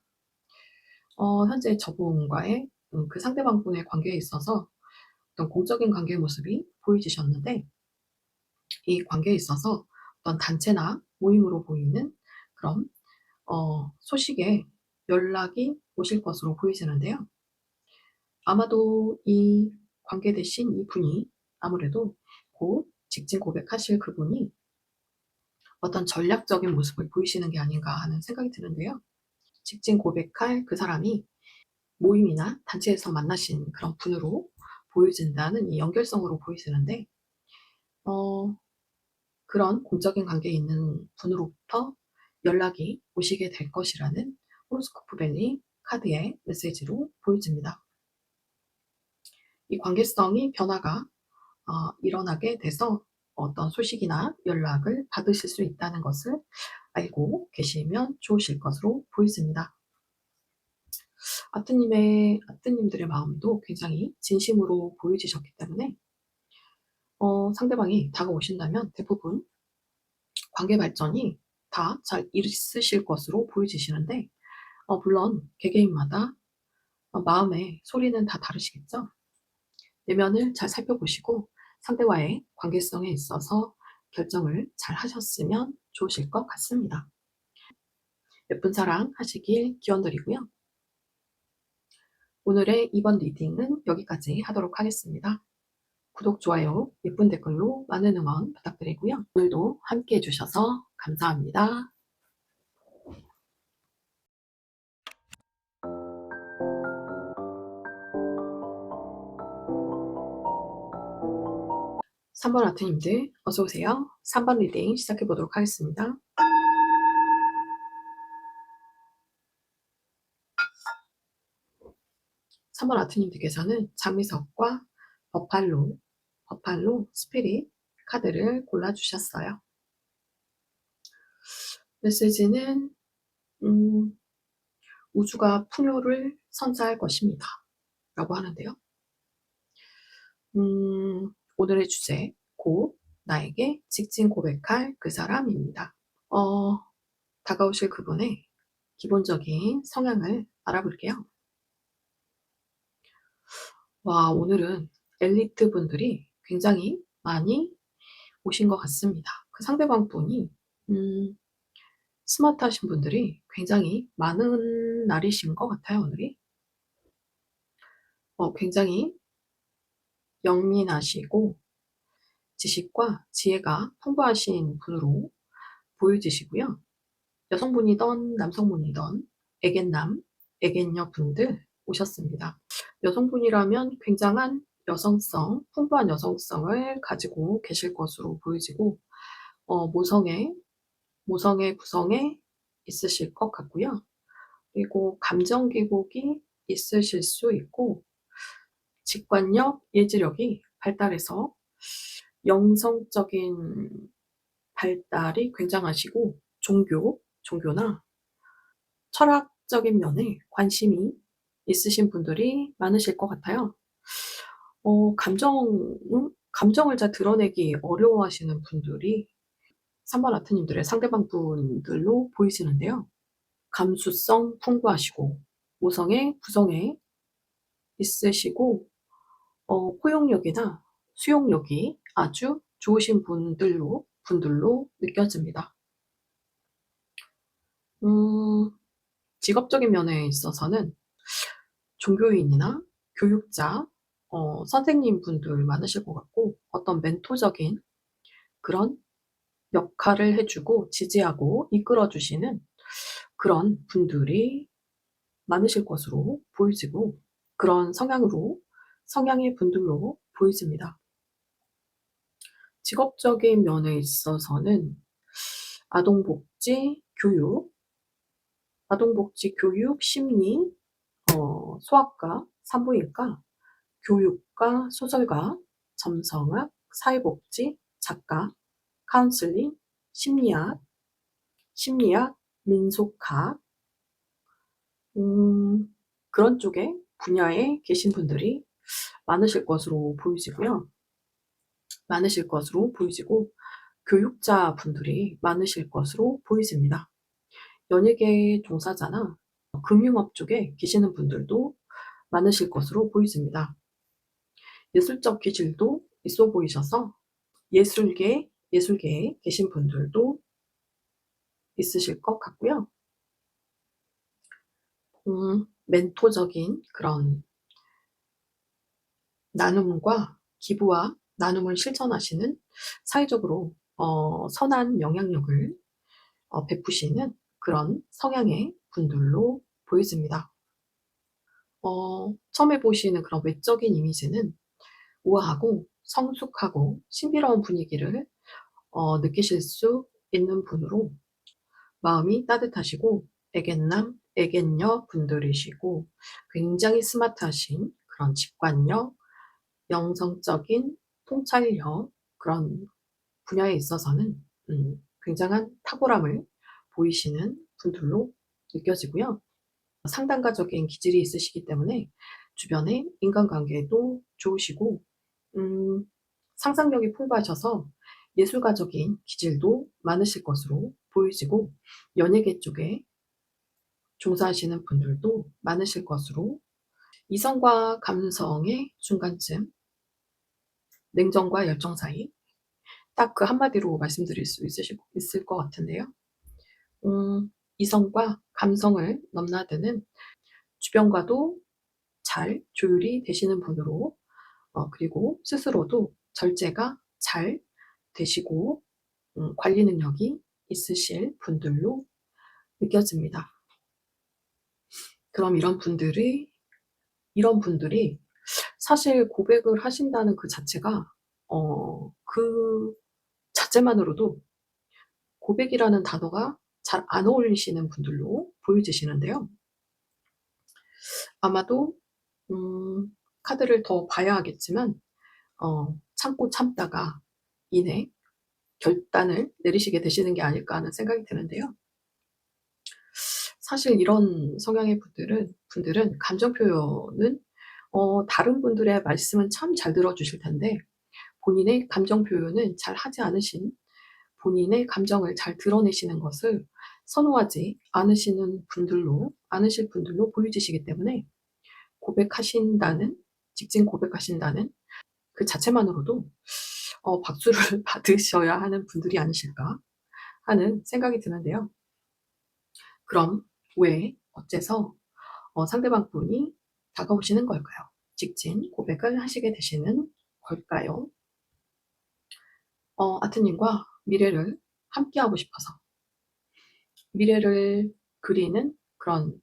현재 저분과의 그 상대방분의 관계에 있어서 어떤 공적인 관계의 모습이 보여지셨는데, 이 관계에 있어서 어떤 단체나 모임으로 보이는 그런 소식에 연락이 오실 것으로 보이시는데요. 아마도 이 관계되신 이분이 아무래도 곧 직진 고백하실 그분이 어떤 전략적인 모습을 보이시는 게 아닌가 하는 생각이 드는데요. 직진 고백할 그 사람이 모임이나 단체에서 만나신 그런 분으로 보여진다는 이 연결성으로 보이시는데, 어 그런 공적인 관계에 있는 분으로부터 연락이 오시게 될 것이라는 호로스코프 벨리 카드의 메시지로 보여집니다. 이 관계성이 변화가 일어나게 돼서 어떤 소식이나 연락을 받으실 수 있다는 것을 알고 계시면 좋으실 것으로 보여집니다. 아뜨님들의 마음도 굉장히 진심으로 보여지셨기 때문에 상대방이 다가오신다면 대부분 관계 발전이 다 잘 있으실 것으로 보여지시는데, 물론 개개인마다 마음의 소리는 다 다르시겠죠. 내면을 잘 살펴보시고 상대와의 관계성에 있어서 결정을 잘 하셨으면 좋으실 것 같습니다. 예쁜 사랑 하시길 기원드리고요. 오늘의 이번 리딩은 여기까지 하도록 하겠습니다. 구독, 좋아요, 예쁜 댓글로 많은 응원 부탁드리고요. 오늘도 함께 해주셔서 감사합니다. 3번 아트님들 어서오세요. 3번 리딩 시작해 보도록 하겠습니다. 3번 아트님들께서는 장미석과 버팔로 스피릿 카드를 골라주셨어요. 메시지는 우주가 풍요를 선사할 것입니다 라고 하는데요. 오늘의 주제, 곧 나에게 직진 고백할 그 사람입니다. 다가오실 그분의 기본적인 성향을 알아볼게요. 와, 오늘은 엘리트 분들이 굉장히 많이 오신 것 같습니다. 그 상대방 분이 스마트하신 분들이 굉장히 많은 날이신 것 같아요, 오늘이. 굉장히 영민하시고 지식과 지혜가 풍부하신 분으로 보여지시고요. 여성분이던 남성분이던 애견남, 애견녀 분들 오셨습니다. 여성분이라면 굉장한 여성성, 풍부한 여성성을 가지고 계실 것으로 보여지고, 모성의 구성에 있으실 것 같고요. 그리고 감정 기복이 있으실 수 있고, 직관력, 예지력이 발달해서 영성적인 발달이 굉장하시고, 종교나 철학적인 면에 관심이 있으신 분들이 많으실 것 같아요. 감정을 잘 드러내기 어려워하시는 분들이 3번 아트님들의 상대방 분들로 보이시는데요. 감수성 풍부하시고 모성의 구성에 있으시고 포용력이나 수용력이 아주 좋으신 분들로 느껴집니다. 직업적인 면에 있어서는 종교인이나 교육자, 선생님 분들 많으실 것 같고, 어떤 멘토적인 그런 역할을 해주고 지지하고 이끌어주시는 그런 분들이 많으실 것으로 보이지고, 그런 성향의 분들로 보이집니다. 직업적인 면에 있어서는 아동복지, 교육, 심리, 소아과, 산부인과, 교육과, 소설가, 점성학, 사회복지, 작가, 카운슬링, 심리학, 민속학, 그런 쪽에 분야에 계신 분들이 많으실 것으로 보이지고, 교육자 분들이 많으실 것으로 보이집니다. 연예계 종사자나 금융업 쪽에 계시는 분들도 많으실 것으로 보이집니다. 예술적 기질도 있어 보이셔서 예술계에 계신 분들도 있으실 것 같고요. 멘토적인 그런 나눔과 기부와 나눔을 실천하시는 사회적으로 선한 영향력을 베푸시는 그런 성향의 분들로 보여집니다. 처음에 보시는 그런 외적인 이미지는 우아하고 성숙하고 신비로운 분위기를 느끼실 수 있는 분으로 마음이 따뜻하시고 애견남, 애견녀 분들이시고 굉장히 스마트하신 그런 직관력, 영성적인 통찰력 그런 분야에 있어서는 굉장한 탁월함을 보이시는 분들로 느껴지고요. 상담가적인 기질이 있으시기 때문에 주변의 인간관계도 좋으시고 음 상상력이 풍부하셔서 예술가적인 기질도 많으실 것으로 보여지고 연예계 쪽에 종사하시는 분들도 많으실 것으로 이성과 감성의 중간쯤 냉정과 열정 사이 딱 그 한마디로 말씀드릴 수 있을 것 같은데요. 이성과 감성을 넘나드는 주변과도 잘 조율이 되시는 분으로 그리고 스스로도 절제가 잘 되시고 관리 능력이 있으실 분들로 느껴집니다. 그럼 이런 분들이 사실 고백을 하신다는 그 자체가 그 자체만으로도 고백이라는 단어가 잘 안 어울리시는 분들로 보여지시는데요. 아마도 카드를 더 봐야 하겠지만 참고 참다가 이내 결단을 내리시게 되시는 게 아닐까 하는 생각이 드는데요. 사실 이런 성향의 분들은 감정 표현은 다른 분들의 말씀은 참 잘 들어주실 텐데 본인의 감정 표현은 잘 하지 않으신 본인의 감정을 잘 드러내시는 것을 선호하지 않으실 분들로 보여지시기 때문에 고백하신다는 직진 고백하신다는 그 자체만으로도 박수를 받으셔야 하는 분들이 아니실까 하는 생각이 드는데요. 그럼 왜 어째서 상대방 분이 다가오시는 걸까요? 직진 고백을 하시게 되시는 걸까요? 아트님과 미래를 함께하고 싶어서 미래를 그리는 그런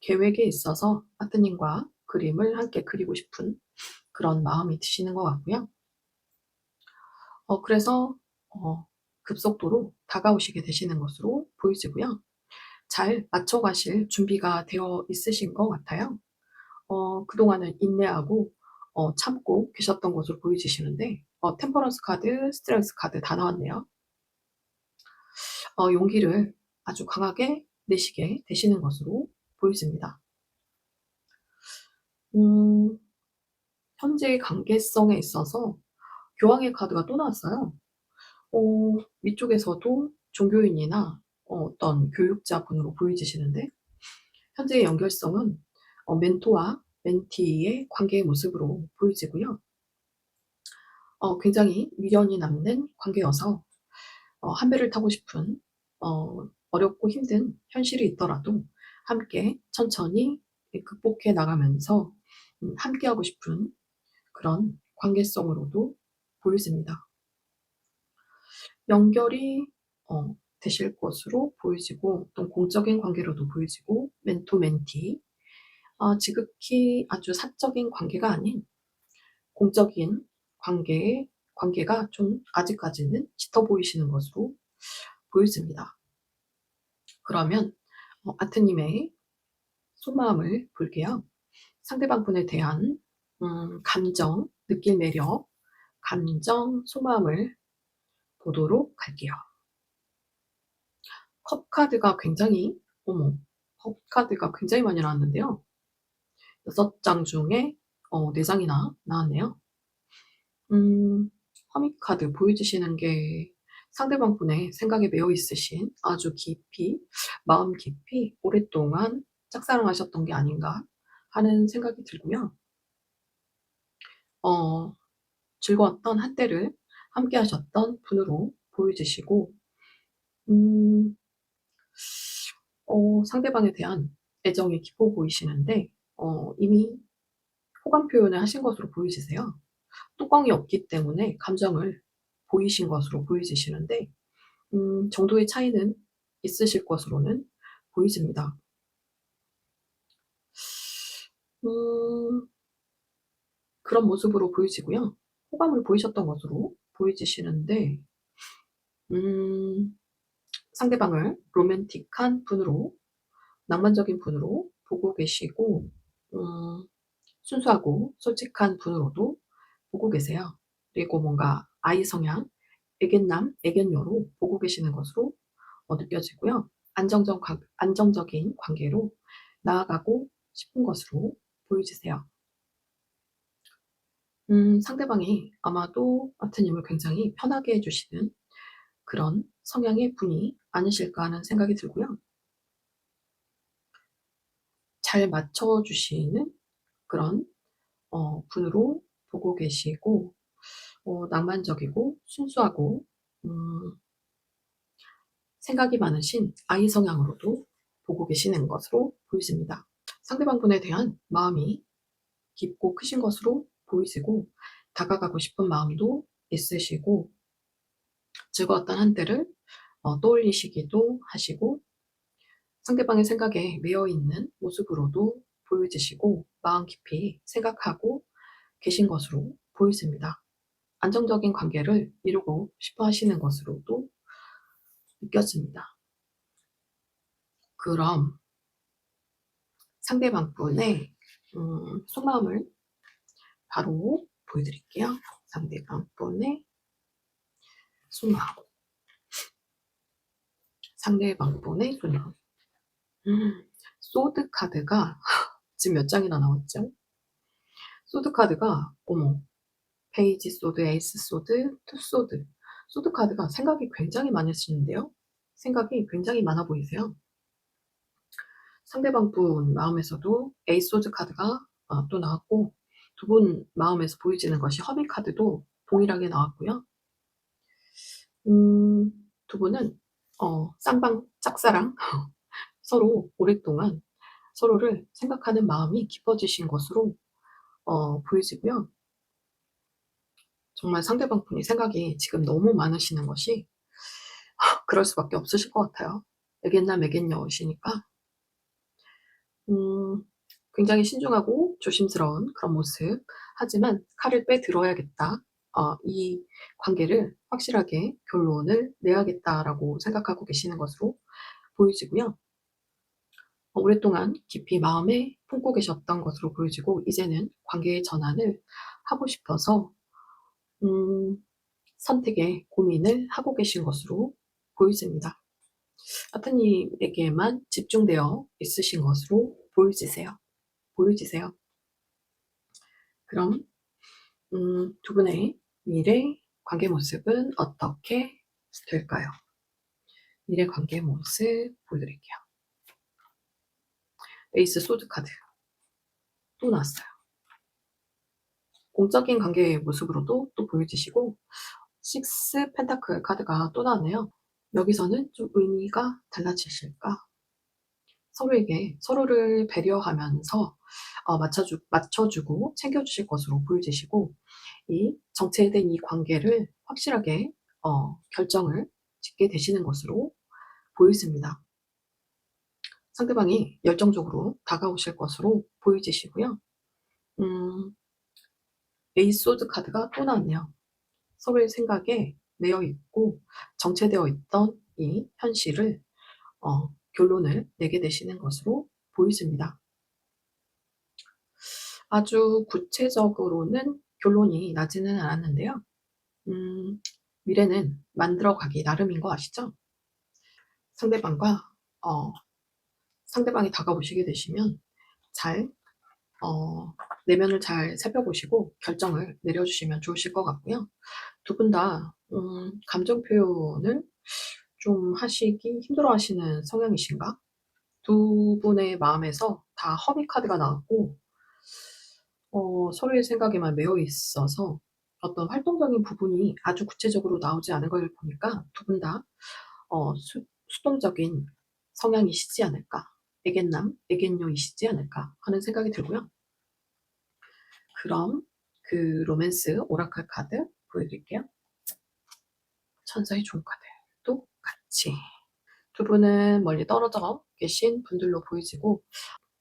계획에 있어서 아트님과 그림을 함께 그리고 싶은 그런 마음이 드시는 것 같고요. 그래서 급속도로 다가오시게 되시는 것으로 보이지고요. 잘 맞춰가실 준비가 되어 있으신 것 같아요. 그동안은 인내하고 참고 계셨던 것으로 보여지시는데 템퍼런스 카드, 스트렝스 카드 다 나왔네요. 용기를 아주 강하게 내시게 되시는 것으로 보여집니다. 현재의 관계성에 있어서 교황의 카드가 또 나왔어요. 위쪽에서도 종교인이나 어떤 교육자분으로 보여지시는데 현재의 연결성은 멘토와 멘티의 관계의 모습으로 보여지고요. 굉장히 미련이 남는 관계여서 한 배를 타고 싶은 어렵고 힘든 현실이 있더라도 함께 천천히 극복해 나가면서 함께하고 싶은 그런 관계성으로도 보여집니다. 연결이 되실 것으로 보여지고 또 공적인 관계로도 보여지고 멘토 멘티 지극히 아주 사적인 관계가 아닌 공적인 관계가 좀 아직까지는 짙어 보이시는 것으로 보여집니다. 그러면 아트님의 속마음을 볼게요. 상대방 분에 대한 감정, 느낄 매력, 감정, 속마음을 보도록 할게요. 컵 카드가 굉장히 컵 카드가 굉장히 많이 나왔는데요. 6장 중에 4장이나 나왔네요. 허밋 카드 보여주시는 게 상대방 분의 생각에 매여 있으신 아주 깊이 마음 깊이 오랫동안 짝사랑하셨던 게 아닌가 하는 생각이 들고요. 즐거웠던 한때를 함께 하셨던 분으로 보여지시고 상대방에 대한 애정이 깊어 보이시는데 이미 호감 표현을 하신 것으로 보이지세요. 뚜껑이 없기 때문에 감정을 보이신 것으로 보이지시는데 정도의 차이는 있으실 것으로는 보이집니다. 음 그런 모습으로 보이지고요. 호감을 보이셨던 것으로 보이지시는데 음 상대방을 로맨틱한 분으로, 낭만적인 분으로 보고 계시고 음 순수하고 솔직한 분으로도 보고 계세요. 그리고 뭔가 아이 성향, 애견남, 애견녀로 보고 계시는 것으로 느껴지고요. 안정적인 관계로 나아가고 싶은 것으로 보여지세요. 상대방이 아마도 마트님을 굉장히 편하게 해 주시는 그런 성향의 분이 아니실까 하는 생각이 들고요. 잘 맞춰 주시는 그런 분으로 보고 계시고 낭만적이고 순수하고 음 생각이 많으신 아이 성향으로도 보고 계시는 것으로 보이집니다. 상대방분에 대한 마음이 깊고 크신 것으로 보이시고 다가가고 싶은 마음도 있으시고 즐거웠던 한때를 떠올리시기도 하시고 상대방의 생각에 매여 있는 모습으로도 보여지시고 마음 깊이 생각하고 계신 것으로 보이십니다. 안정적인 관계를 이루고 싶어 하시는 것으로도 느껴집니다. 그럼 상대방 분의 속마음을 바로 보여드릴게요. 상대방 분의 속마음. 상대방 분의 속마음. 소드 카드가 지금 몇 장이나 나왔죠? 소드 카드가 어머, 페이지 소드, 에이스 소드, 투 소드. 소드 카드가 생각이 굉장히 많으시는데요. 생각이 굉장히 많아 보이세요. 상대방 분 마음에서도 에이스 소드 카드가 또 나왔고 두 분 마음에서 보이지는 것이 허미 카드도 동일하게 나왔고요. 두 분은 쌍방 짝사랑 서로 오랫동안 서로를 생각하는 마음이 깊어지신 것으로 보여지고요. 정말 상대방 분이 생각이 지금 너무 많으시는 것이 그럴 수밖에 없으실 것 같아요. 애견남 애견녀이시니까 음 굉장히 신중하고 조심스러운 그런 모습. 하지만 '칼을 빼들어야겠다. 이 관계를 확실하게 결론을 내야겠다.'라고 생각하고 계시는 것으로 보여지고요. 오랫동안 깊이 마음에 품고 계셨던 것으로 보여지고 이제는 관계의 전환을 하고 싶어서 음 선택에 고민을 하고 계신 것으로 보여집니다. 파트님에게만 집중되어 있으신 것으로 보여지세요. 그럼 두 분의 미래 관계 모습은 어떻게 될까요? 미래 관계 모습 보여드릴게요. 에이스 소드 카드 또 나왔어요. 공적인 관계의 모습으로도 또 보여지시고 식스 펜타클 카드가 또 나왔네요. 여기서는 좀 의미가 달라지실까? 서로에게 서로를 배려하면서 맞춰주고 챙겨주실 것으로 보여지시고 이 정체된 이 관계를 확실하게 결정을 짓게 되시는 것으로 보이십니다. 상대방이 열정적으로 다가오실 것으로 보여지시고요. 음, 에이스 소드 카드가 또 나왔네요. 서로의 생각에 매여 있고 정체되어 있던 이 현실을 결론을 내게 되시는 것으로 보이십니다. 아주 구체적으로는 결론이 나지는 않았는데요. 미래는 만들어가기 나름인 거 아시죠? 상대방과 어, 상대방이 다가오시게 되시면 잘 내면을 잘 살펴보시고 결정을 내려주시면 좋으실 것 같고요. 두 분 다 감정 표현을 좀 하시기 힘들어하시는 성향이신가? 두 분의 마음에서 다 허미 카드가 나왔고 서로의 생각에만 매여 있어서 어떤 활동적인 부분이 아주 구체적으로 나오지 않은 걸 보니까 두 분 다 수동적인 성향이시지 않을까, 애견남, 애견녀이시지 않을까 하는 생각이 들고요. 그럼 그 로맨스 오라클 카드 보여드릴게요. 천사의 좋은 카드도 같이. 두 분은 멀리 떨어져 계신 분들로 보이지고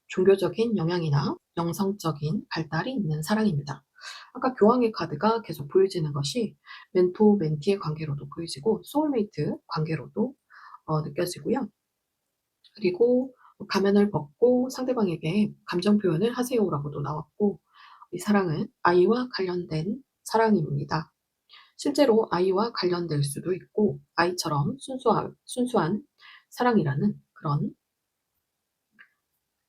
종교적인 영향이나 영성적인 발달이 있는 사랑입니다. 아까 교황의 카드가 계속 보여지는 것이 멘토 멘티의 관계로도 보여지고 소울메이트 관계로도 느껴지고요. 그리고 가면을 벗고 상대방에게 감정 표현을 하세요라고도 나왔고, 이 사랑은 아이와 관련된 사랑입니다. 실제로 아이와 관련될 수도 있고 아이처럼 순수한 사랑이라는 그런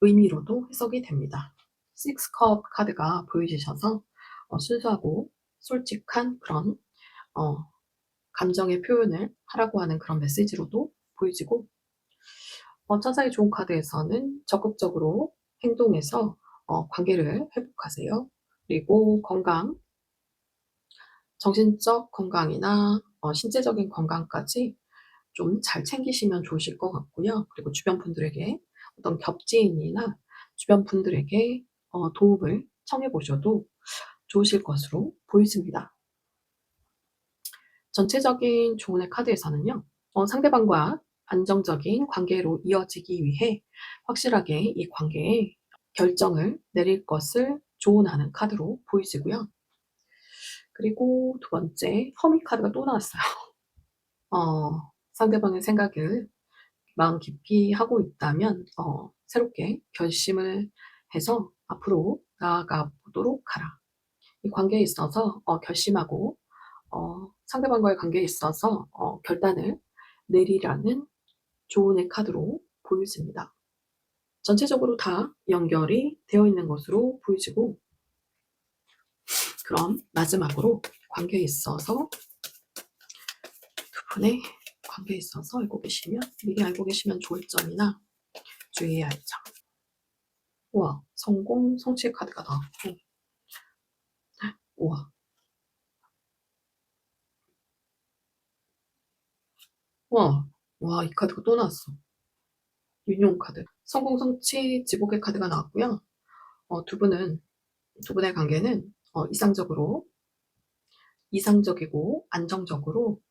의미로도 해석이 됩니다. 식스컵 카드가 보여지셔서 순수하고 솔직한 그런 감정의 표현을 하라고 하는 그런 메시지로도 보여지고, 천사의 좋은 카드에서는 적극적으로 행동해서 관계를 회복하세요. 그리고 건강, 정신적 건강이나 신체적인 건강까지 좀 잘 챙기시면 좋으실 것 같고요. 그리고 주변 분들에게 어떤 겹지인이나 주변 분들에게 도움을 청해 보셔도 좋으실 것으로 보이십니다. 전체적인 조언의 카드에서는요, 상대방과 안정적인 관계로 이어지기 위해 확실하게 이 관계에 결정을 내릴 것을 조언하는 카드로 보이시고요. 그리고 두 번째, 허미 카드가 또 나왔어요. 상대방의 생각을 마음 깊이 하고 있다면 새롭게 결심을 해서 앞으로 나아가 보도록 하라. 이 관계에 있어서 결심하고 상대방과의 관계에 있어서 결단을 내리라는 조언의 카드로 보여집니다. 전체적으로 다 연결이 되어 있는 것으로 보이지고, 그럼 마지막으로 관계에 있어서 두 분의 관계에 있어서 미리 알고 계시면 좋을 점이나 주의해야 할 점. 우와, 성공, 성취의 카드가 나왔고, 우와, 우와, 와, 이 카드가 또 나왔어. 유니온 카드. 성공, 성취, 지복의 카드가 나왔고요. 두 분의 관계는 이상적이고 안정적으로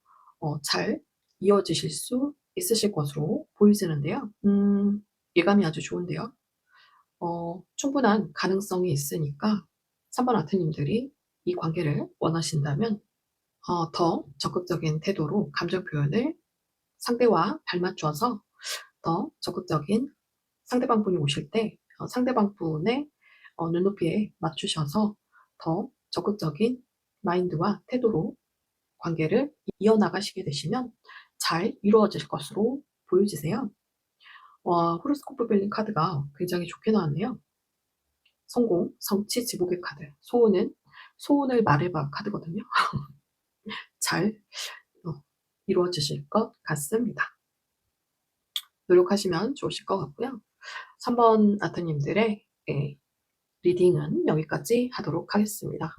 잘 이어지실 수 있으실 것으로 보이시는데요. 예감이 아주 좋은데요. 충분한 가능성이 있으니까 3번 아트님들이 이 관계를 원하신다면 더 적극적인 태도로 감정 표현을 상대와 발맞춰서 더 적극적인 상대방 분이 오실 때 상대방 분의 눈높이에 맞추셔서 더 적극적인 마인드와 태도로 관계를 이어나가시게 되시면 잘 이루어질 것으로 보여지세요. 호로스코프 빌린 카드가 굉장히 좋게 나왔네요. 성공, 성취, 지복의 카드. 소원을 말해봐 카드거든요. 잘 이루어지실 것 같습니다. 노력하시면 좋으실 것 같고요. 3번 아트님들의 리딩은 여기까지 하도록 하겠습니다.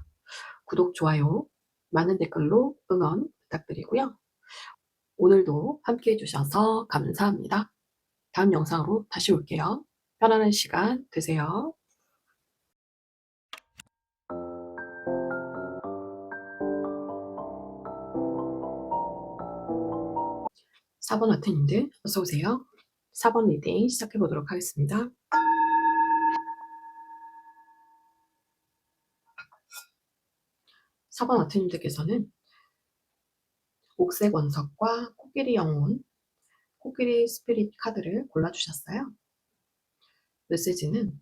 구독, 좋아요, 많은 댓글로 응원 부탁드리고요. 오늘도 함께 해주셔서 감사합니다. 다음 영상으로 다시 올게요. 편안한 시간 되세요. 4번 아트님들 어서오세요. 4번 리딩 시작해 보도록 하겠습니다. 4번 아트님들께서는 옥색 원석과 코끼리 영혼, 코끼리 스피릿 카드를 골라주셨어요. 메시지는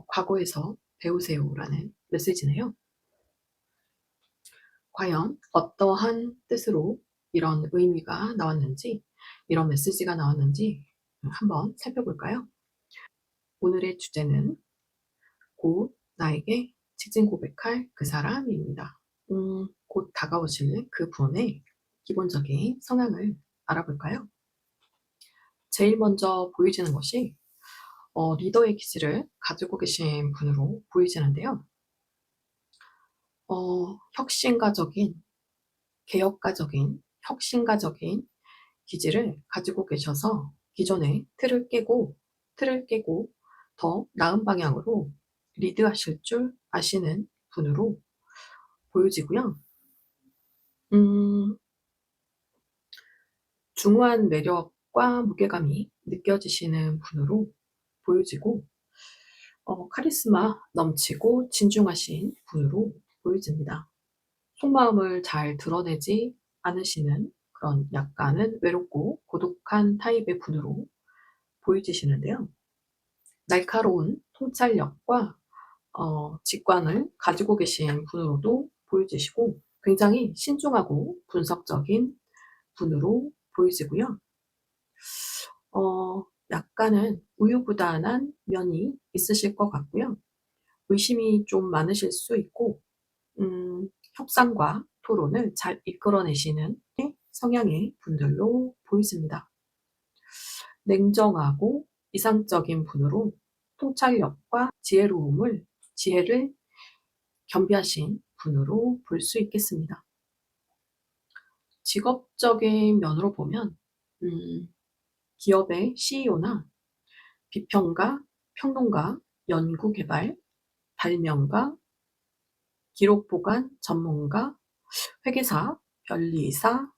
과거에서 배우세요라는 메시지네요. 과연 어떠한 뜻으로 이런 의미가 나왔는지, 이런 메시지가 나왔는지 한번 살펴볼까요? 오늘의 주제는 곧 나에게 지진 고백할 그 사람입니다. 곧 다가오실 그 분의 기본적인 성향을 알아볼까요? 제일 먼저 보이지는 것이 리더의 기질을 가지고 계신 분으로 보이지는데요. 혁신가적인, 개혁가적인, 혁신가적인 기질을 가지고 계셔서 기존의 틀을 깨고 더 나은 방향으로 리드하실 줄 아시는 분으로 보여지고요. 음, 중후한 매력과 무게감이 느껴지시는 분으로 보여지고, 카리스마 넘치고 진중하신 분으로 보여집니다. 속마음을 잘 드러내지 않으시는 그런 약간은 외롭고 고독한 타입의 분으로 보여지시는데요. 날카로운 통찰력과 직관을 가지고 계신 분으로도 보여지시고, 굉장히 신중하고 분석적인 분으로 보이시고요. 약간은 우유부단한 면이 있으실 것 같고요. 의심이 좀 많으실 수 있고, 협상과 토론을 잘 이끌어내시는 성향의 분들로 보이십니다. 냉정하고 이상적인 분으로 통찰력과 지혜를 겸비하신 분으로 볼 수 있겠습니다. 직업적인 면으로 보면 기업의 CEO나 비평가, 평론가, 연구개발, 발명가, 기록보관 전문가, 회계사, 변리사,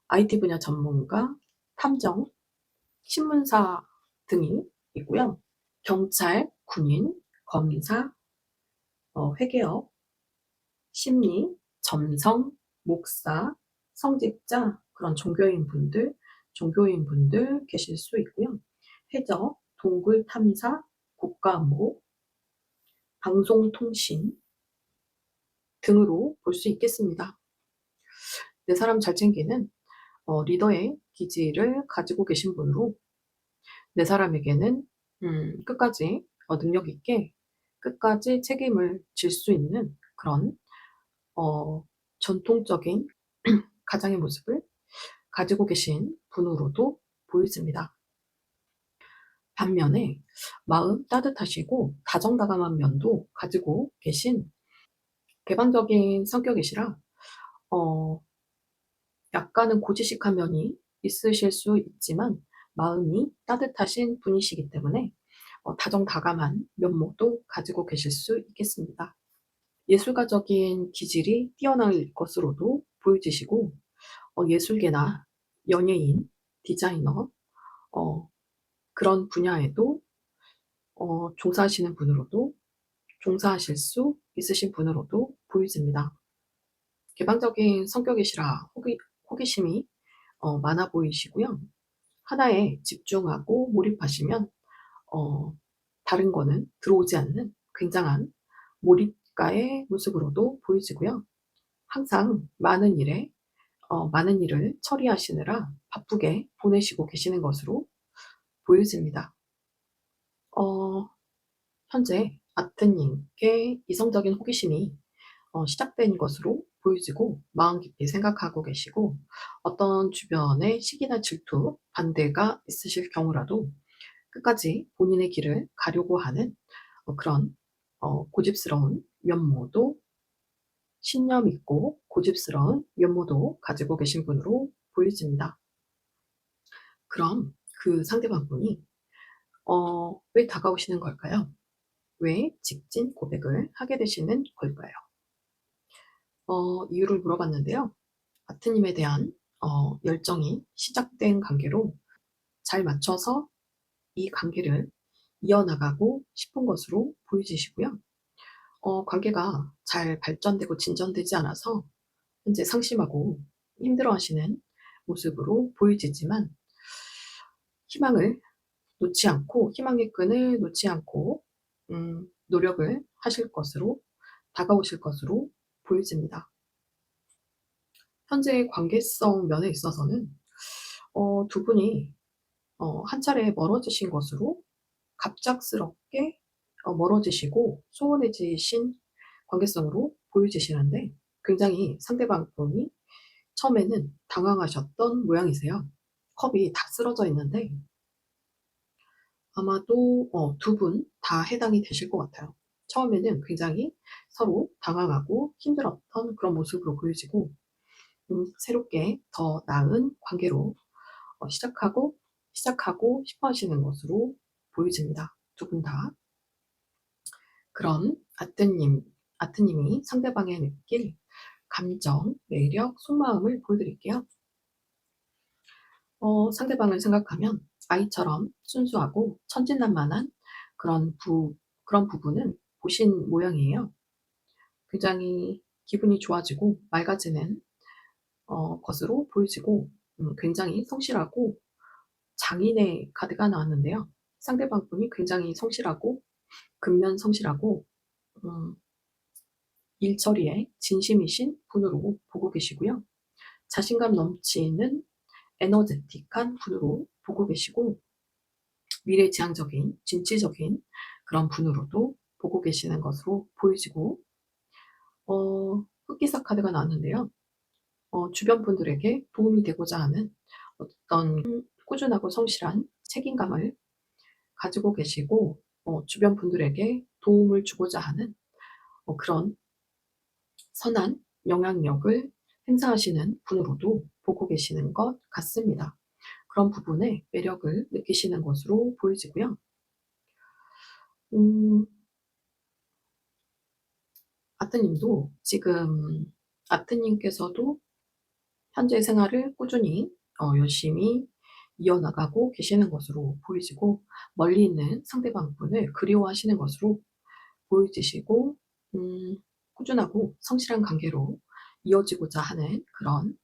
IT 분야 전문가, 탐정, 신문사 등이 있고요. 경찰, 군인, 검사, 회계업, 심리, 점성, 목사, 성직자, 그런 종교인 분들 계실 수 있고요. 해적, 동굴 탐사, 국가안보, 방송통신 등으로 볼 수 있겠습니다. 내 사람 잘 챙기는 리더의 기질을 가지고 계신 분으로 내 사람에게는 끝까지 능력 있게 끝까지 책임을 질 수 있는 그런 전통적인 가장의 모습을 가지고 계신 분으로도 보여집니다. 반면에 마음 따뜻하시고 다정다감한 면도 가지고 계신 개방적인 성격이시라 어, 약간은 고지식한 면이 있으실 수 있지만 마음이 따뜻하신 분이시기 때문에 다정다감한 면모도 가지고 계실 수 있겠습니다. 예술가적인 기질이 뛰어날 것으로도 보여지시고 예술계나 연예인, 디자이너 그런 분야에도 종사하실 수 있으신 분으로도 보여집니다. 개방적인 성격이시라 호기심이 많아 보이시고요. 하나에 집중하고 몰입하시면 다른 거는 들어오지 않는 굉장한 몰입가의 모습으로도 보이시고요. 항상 많은 일을 처리하시느라 바쁘게 보내시고 계시는 것으로 보여집니다. 어, 현재 아트님께 이성적인 호기심이 시작된 것으로 보여지고 마음 깊이 생각하고 계시고 어떤 주변의 시기나 질투, 반대가 있으실 경우라도 끝까지 본인의 길을 가려고 하는 그런 고집스러운 면모도 신념 있고 고집스러운 면모도 가지고 계신 분으로 보여집니다. 그럼 그 상대방분이 왜 다가오시는 걸까요? 왜 직진 고백을 하게 되시는 걸까요? 이유를 물어봤는데요. 아트님에 대한 열정이 시작된 관계로 잘 맞춰서 이 관계를 이어나가고 싶은 것으로 보여지시고요. 관계가 잘 발전되고 진전되지 않아서 현재 상심하고 힘들어하시는 모습으로 보여지지만 희망의 끈을 놓지 않고 노력을 하실 것으로 다가오실 것으로 보여집니다. 현재 관계성 면에 있어서는 두 분이 한 차례 멀어지신 것으로 갑작스럽게 멀어지시고 소원해지신 관계성으로 보여지시는데 굉장히 상대방 분이 처음에는 당황하셨던 모양이세요. 컵이 다 쓰러져 있는데 아마도 두 분 다 해당이 되실 것 같아요. 처음에는 굉장히 서로 당황하고 힘들었던 그런 모습으로 보여지고 새롭게 더 나은 관계로 시작하고 싶어 하시는 것으로 보여집니다. 두 분 다. 그럼 아뜨님 아트님이 상대방에 느낄 감정, 매력, 속마음을 보여드릴게요. 상대방을 생각하면 아이처럼 순수하고 천진난만한 그런 부분은 보신 모양이에요. 굉장히 기분이 좋아지고 맑아지는 것으로 보이지고, 굉장히 성실하고 장인의 카드가 나왔는데요. 상대방 분이 굉장히 성실하고 근면 성실하고 음, 일 처리에 진심이신 분으로 보고 계시고요. 자신감 넘치는 에너제틱한 분으로 보고 계시고, 미래지향적인 진취적인 그런 분으로도 보고 계시는 것으로 보이지고, 흑기사 카드가 나왔는데요. 주변 분들에게 도움이 되고자 하는 어떤 꾸준하고 성실한 책임감을 가지고 계시고, 주변 분들에게 도움을 주고자 하는 그런 선한 영향력을 행사하시는 분으로도 보고 계시는 것 같습니다. 그런 부분에 매력을 느끼시는 것으로 보이지고요. 음, 아트님도 지금 아트님께서도 현재 생활을 꾸준히 열심히 이어나가고 계시는 것으로 보이지고, 멀리 있는 상대방 분을 그리워하시는 것으로 보여지시고, 꾸준하고 성실한 관계로 이어지고자 하는 그런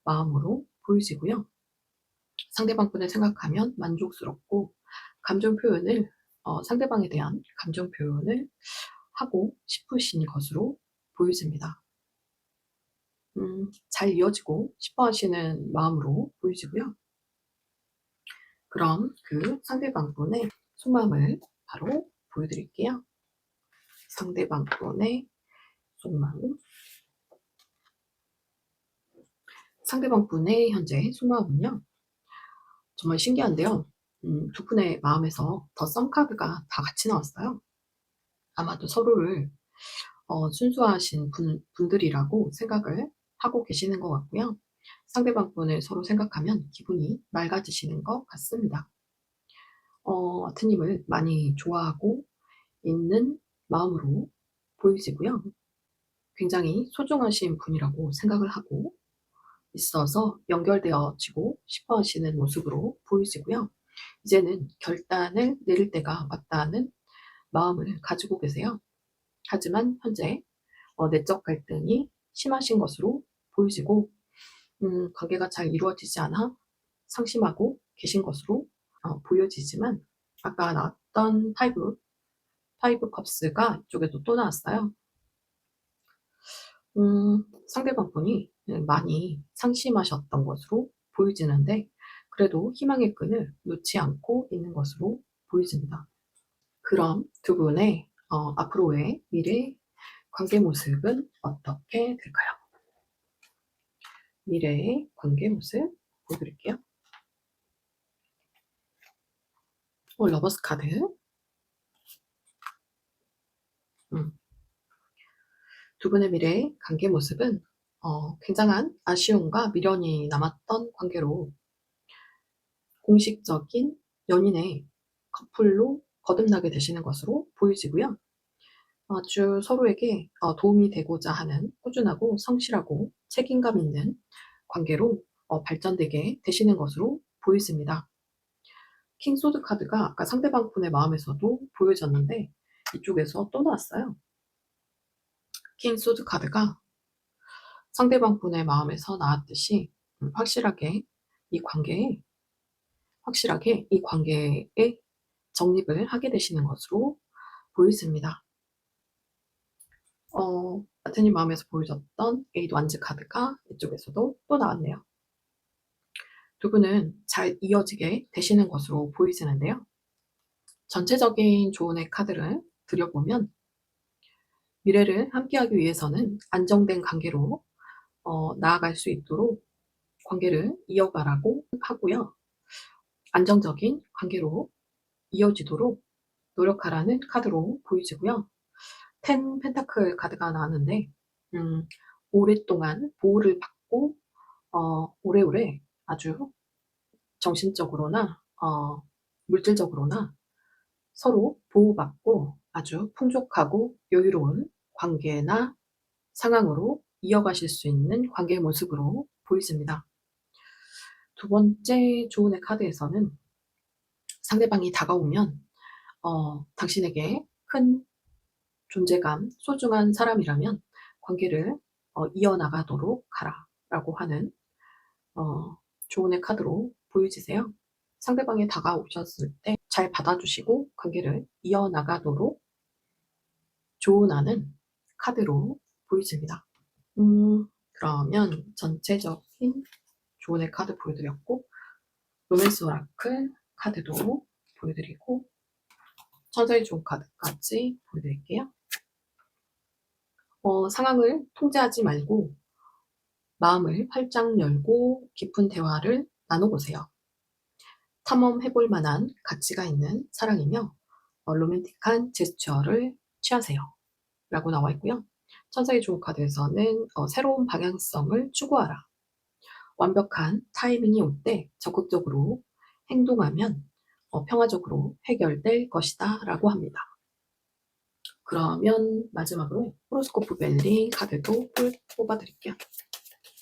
마음으로 보이지고요. 상대방 분을 생각하면 만족스럽고 감정 표현을 상대방에 대한 감정 표현을 하고 싶으신 것으로 보여집니다. 잘 이어지고 싶어 하시는 마음으로 보이지고요. 그럼 그 상대방 분의 속마음을 바로 보여드릴게요. 상대방 분의 속마음. 상대방 분의 현재 속마음은요, 정말 신기한데요. 두 분의 마음에서 더 썬 카드가 다 같이 나왔어요. 아마도 서로를 순수하신 분들이라고 생각을 하고 계시는 것 같고요. 상대방 분을 서로 생각하면 기분이 맑아지시는 것 같습니다. 아트님을 많이 좋아하고 있는 마음으로 보이지고요. 굉장히 소중하신 분이라고 생각을 하고 있어서 연결되어지고 싶어 하시는 모습으로 보이지고요. 이제는 결단을 내릴 때가 왔다는 마음을 가지고 계세요. 하지만 현재 내적 갈등이 심하신 것으로 보이지고, 관계가 잘 이루어지지 않아 상심하고 계신 것으로 보여지지만, 아까 나왔던 파이브 컵스가 이쪽에도 또 나왔어요. 상대방 분이 많이 상심하셨던 것으로 보여지는데, 그래도 희망의 끈을 놓지 않고 있는 것으로 보여집니다. 그럼 두 분의 앞으로의 미래 관계 모습은 어떻게 될까요? 미래의 관계 모습 보여드릴게요. 러버스 카드. 두 분의 미래의 관계 모습은 굉장한 아쉬움과 미련이 남았던 관계로 공식적인 연인의 커플로 거듭나게 되시는 것으로 보이지고요. 아주 서로에게 도움이 되고자 하는 꾸준하고 성실하고 책임감 있는 관계로 발전되게 되시는 것으로 보여집니다. 킹소드 카드가 아까 상대방 분의 마음에서도 보여졌는데 이쪽에서 또 나왔어요. 킹소드 카드가 상대방 분의 마음에서 나왔듯이 확실하게 이 관계에 정립을 하게 되시는 것으로 보여집니다. 아트님 마음에서 보여줬던 에이드 완즈 카드가 이쪽에서도 또 나왔네요. 두 분은 잘 이어지게 되시는 것으로 보이시는데요. 전체적인 조언의 카드를 들여보면 미래를 함께하기 위해서는 안정된 관계로 나아갈 수 있도록 관계를 이어가라고 하고요. 안정적인 관계로 이어지도록 노력하라는 카드로 보이지고요. 10 펜타클 카드가 나왔는데 오랫동안 보호를 받고 오래오래 아주 정신적으로나 물질적으로나 서로 보호받고 아주 풍족하고 여유로운 관계나 상황으로 이어가실 수 있는 관계의 모습으로 보여집니다. 두 번째 조언의 카드에서는 상대방이 다가오면 당신에게 큰 존재감, 소중한 사람이라면 관계를 이어나가도록 하라라고 하는 조언의 카드로 보여지세요. 상대방이 다가오셨을 때 잘 받아주시고 관계를 이어나가도록 조언하는 카드로 보여집니다. 그러면 전체적인 조언의 카드 보여드렸고, 로맨스 오라클 카드도 보여드리고, 천사의 좋은 카드까지 보여드릴게요. 상황을 통제하지 말고 마음을 활짝 열고 깊은 대화를 나눠보세요. 탐험해볼 만한 가치가 있는 사랑이며 로맨틱한 제스처를 취하세요. 라고 나와 있고요. 천사의 좋은 카드에서는 새로운 방향성을 추구하라. 완벽한 타이밍이 올 때 적극적으로 행동하면 평화적으로 해결될 것이다 라고 합니다. 그러면 마지막으로 호로스코프 벨리 카드도 뽑아드릴게요.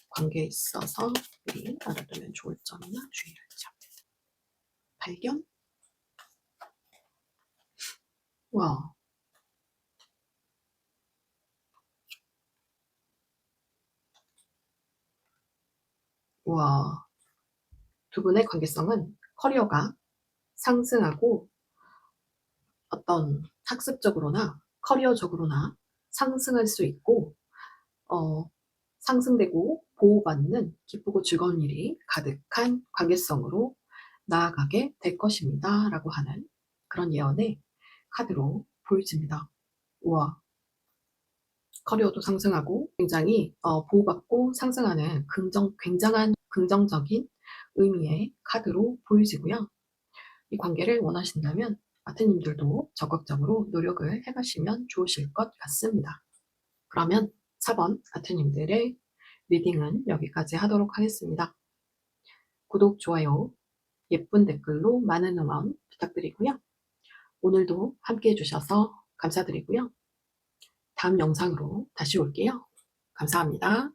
관계에 있어서 미리 알아두면 좋을 점이나 주의할 점. 발견? 와. 와. 두 분의 관계성은 커리어가 상승하고 어떤 학습적으로나 커리어적으로나 상승할 수 있고 상승되고 보호받는 기쁘고 즐거운 일이 가득한 관계성으로 나아가게 될 것입니다. 라고 하는 그런 예언의 카드로 보여집니다. 우와. 커리어도 상승하고 굉장히 보호받고 상승하는 굉장한 긍정적인 의미의 카드로 보여지고요. 이 관계를 원하신다면 아트님들도 적극적으로 노력을 해가시면 좋으실 것 같습니다. 그러면 4번 아트님들의 리딩은 여기까지 하도록 하겠습니다. 구독, 좋아요, 예쁜 댓글로 많은 응원 부탁드리고요. 오늘도 함께 해주셔서 감사드리고요. 다음 영상으로 다시 올게요. 감사합니다.